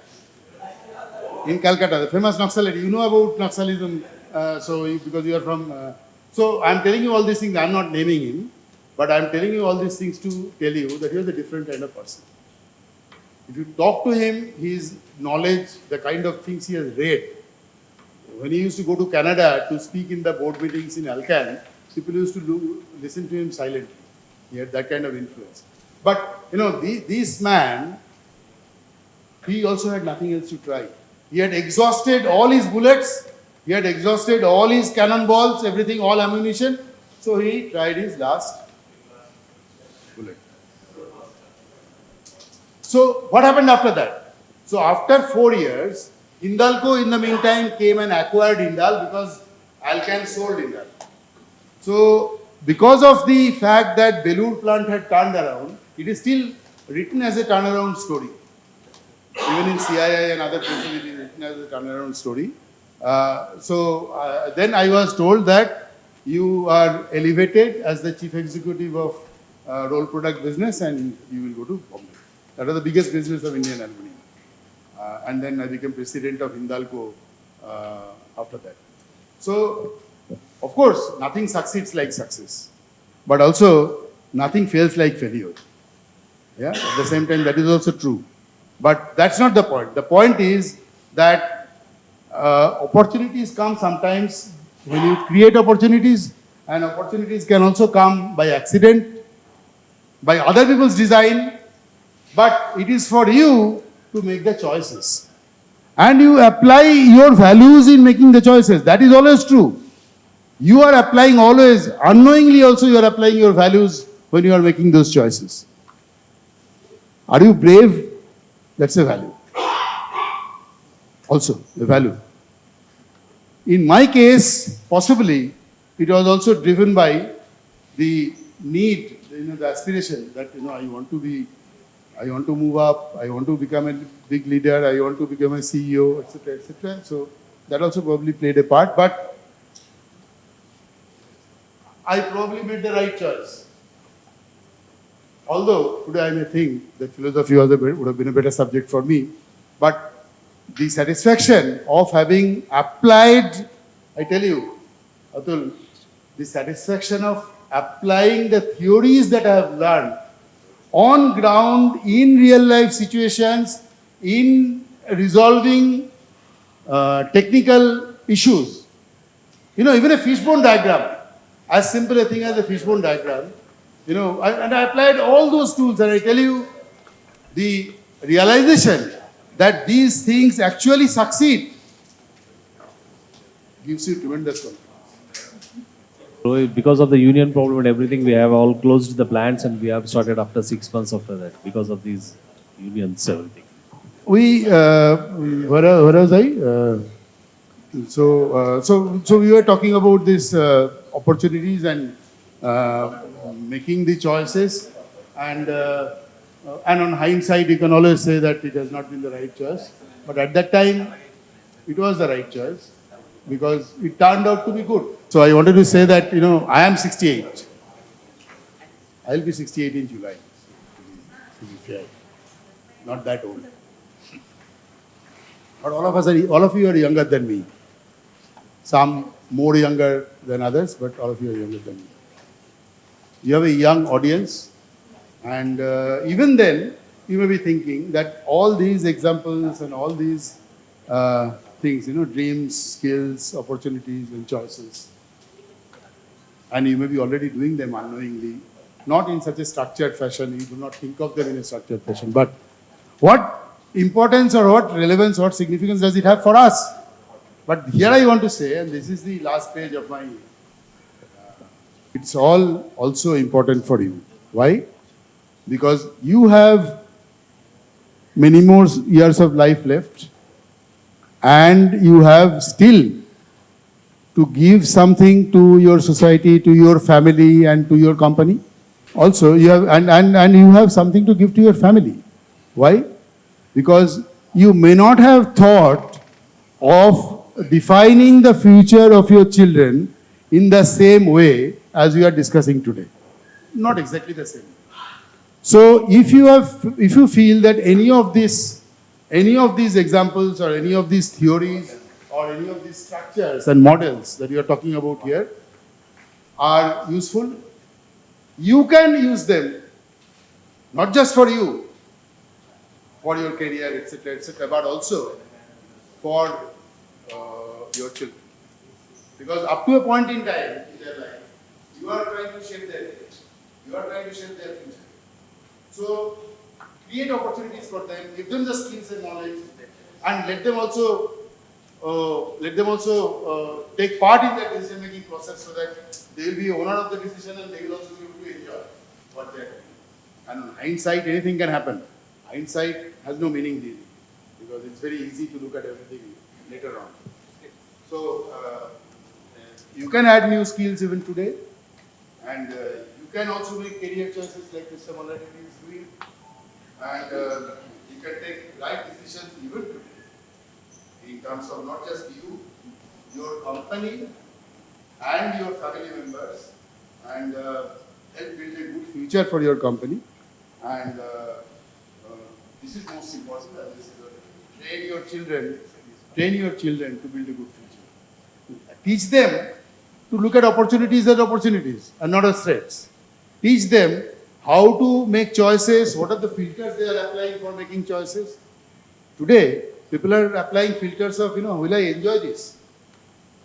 in Calcutta, the famous Naxalite. You know about Naxalism, because you are from... so I'm telling you all these things. I'm not naming him. But I'm telling you all these things to tell you that he was a different kind of person. If you talk to him, his knowledge, the kind of things he has read. When he used to go to Canada to speak in the board meetings in Alcan, people used to listen to him silently. He had that kind of influence. But, this man, he also had nothing else to try. He had exhausted all his bullets. He had exhausted all his cannonballs, everything, all ammunition. So he tried his last bullet. So what happened after that? So after 4 years, Hindalco in the meantime came and acquired Hindal because Alcan sold Hindal. So because of the fact that Belur plant had turned around, it is still written as a turnaround story. Even in CII and other places it is written as a turnaround story. Then I was told that you are elevated as the chief executive of roll product business and you will go to Bombay. That was the biggest business of Indian Aluminium. And then I became president of Hindalco after that. So, of course, nothing succeeds like success. But also, nothing fails like failure. Yeah? At the same time, that is also true. But that's not the point. The point is that opportunities come sometimes when you create opportunities, and opportunities can also come by accident, by other people's design, but it is for you to make the choices. And you apply your values in making the choices. That is always true. You are applying always, unknowingly also you are applying your values when you are making those choices. Are you brave That's a value. Also, a value. In my case, possibly, it was also driven by the need, the aspiration that, I want to move up, I want to become a big leader, I want to become a CEO, etc., etc. So that also probably played a part, but I probably made the right choice. Although today I may think that philosophy would have been a better subject for me, but the satisfaction of having applied, I tell you, Atul, the satisfaction of applying the theories that I have learned on ground in real life situations, in resolving technical issues. Even a fishbone diagram, as simple a thing as a fishbone diagram, and I applied all those tools, and I tell you, the realization that these things actually succeed gives you tremendous confidence. So because of the union problem and everything, we have all closed the plants and we have started after 6 months after that because of these unions, everything. Where was I? So we were talking about these opportunities and making the choices, and on hindsight, you can always say that it has not been the right choice. But at that time, it was the right choice because it turned out to be good. So I wanted to say that I am 68. I'll be 68 in July. To be fair, not that old. But all of you are younger than me. Some more younger than others, but all of you are younger than me. You have a young audience, and even then, you may be thinking that all these examples and all these things, dreams, skills, opportunities, and choices, and you may be already doing them unknowingly, not in such a structured fashion. You do not think of them in a structured fashion. But what importance or what relevance, what significance does it have for us? But here I want to say, and this is the last page of my, it's all also important for you. Why? Because you have many more years of life left, and you have still to give something to your society, to your family, and to your company. Also, you have, and you have something to give to your family. Why? Because you may not have thought of defining the future of your children in the same way as we are discussing today. Not exactly the same. So if you feel that any of these examples or any of these theories or any of these structures and models that you are talking about here are useful, you can use them not just for you, for your career, etc., but also for your children. Because up to a point in time in their life, you are trying to shape their lives. You are trying to shape their future. So create opportunities for them, give them the skills and knowledge, and let them also take part in that decision-making process so that they will be owner of the decision and they will also be able to enjoy what they are doing. And in hindsight, anything can happen. Hindsight has no meaning really, because it's very easy to look at everything later on. So you can add new skills even today, and you can also make career choices like Mr. Maladi is doing, and you can take right decisions even today in terms of not just you, your company, and your family members, and help build a good future for your company. And this is most important. Train your children to build a good future. Teach them to look at opportunities as opportunities and not as threats. Teach them how to make choices, what are the filters they are applying for making choices. Today, people are applying filters of, will I enjoy this?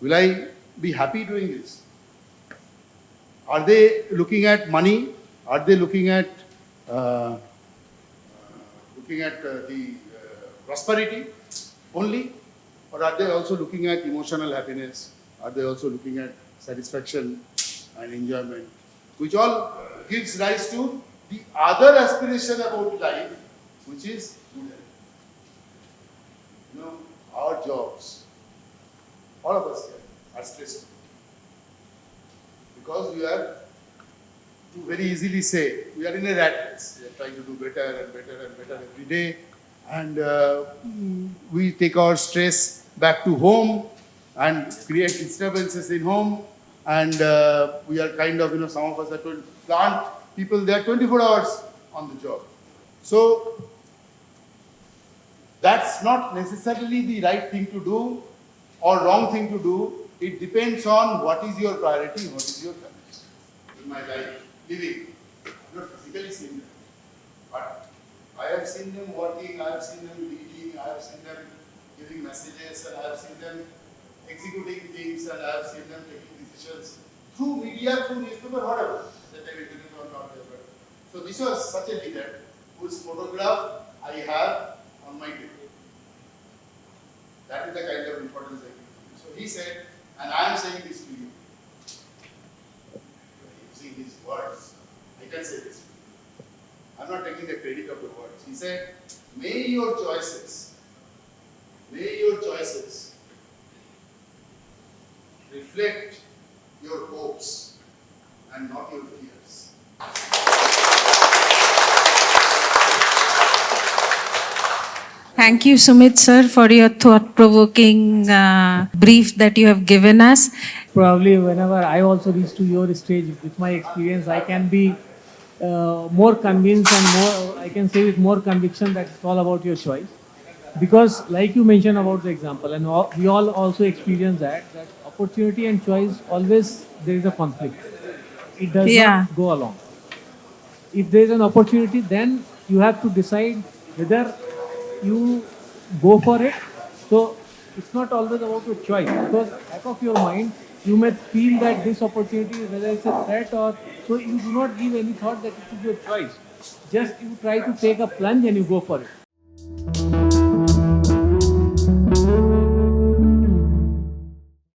Will I be happy doing this? Are they looking at money? Are they looking at the prosperity only? Or are they also looking at emotional happiness? Are they also looking at satisfaction and enjoyment? Which all gives rise to the other aspiration about life, which is good health. our jobs, all of us here, are stressful. Because we are, to very easily say, we are in a rat race. We are trying to do better and better and better every day. And we take our stress back to home and create disturbances in home. And we are kind of, some of us are plant people, they are 24 hours on the job. So that's not necessarily the right thing to do or wrong thing to do. It depends on what is your priority, what is your connection. In my life, living, I'm not physically seen them, but I have seen them working, I have seen them leading, I have seen them giving messages, and I have seen them executing things, and I have seen them taking decisions through media, through newspaper, whatever. That time internet or not ever. So this was such a leader whose photograph I have on my table. That is the kind of importance I give. So he said, and I am saying this to you, using his words, I can say this. I'm not taking the credit of the words. He said, may your choices reflect your hopes and not your fears. Thank you, Sumit sir, for your thought-provoking brief that you have given us. Probably whenever I also reach to your stage with my experience, I can be more convinced and more, I can say with more conviction that it's all about your choice. Because like you mentioned about the example, and we all also experience that opportunity and choice, always there is a conflict. It does Yeah. not go along. If there is an opportunity, then you have to decide whether you go for it. So it's not always about your choice, because back of your mind you may feel that this opportunity, whether it's a threat or so, you do not give any thought that it is your choice. Just you try to take a plunge and you go for it.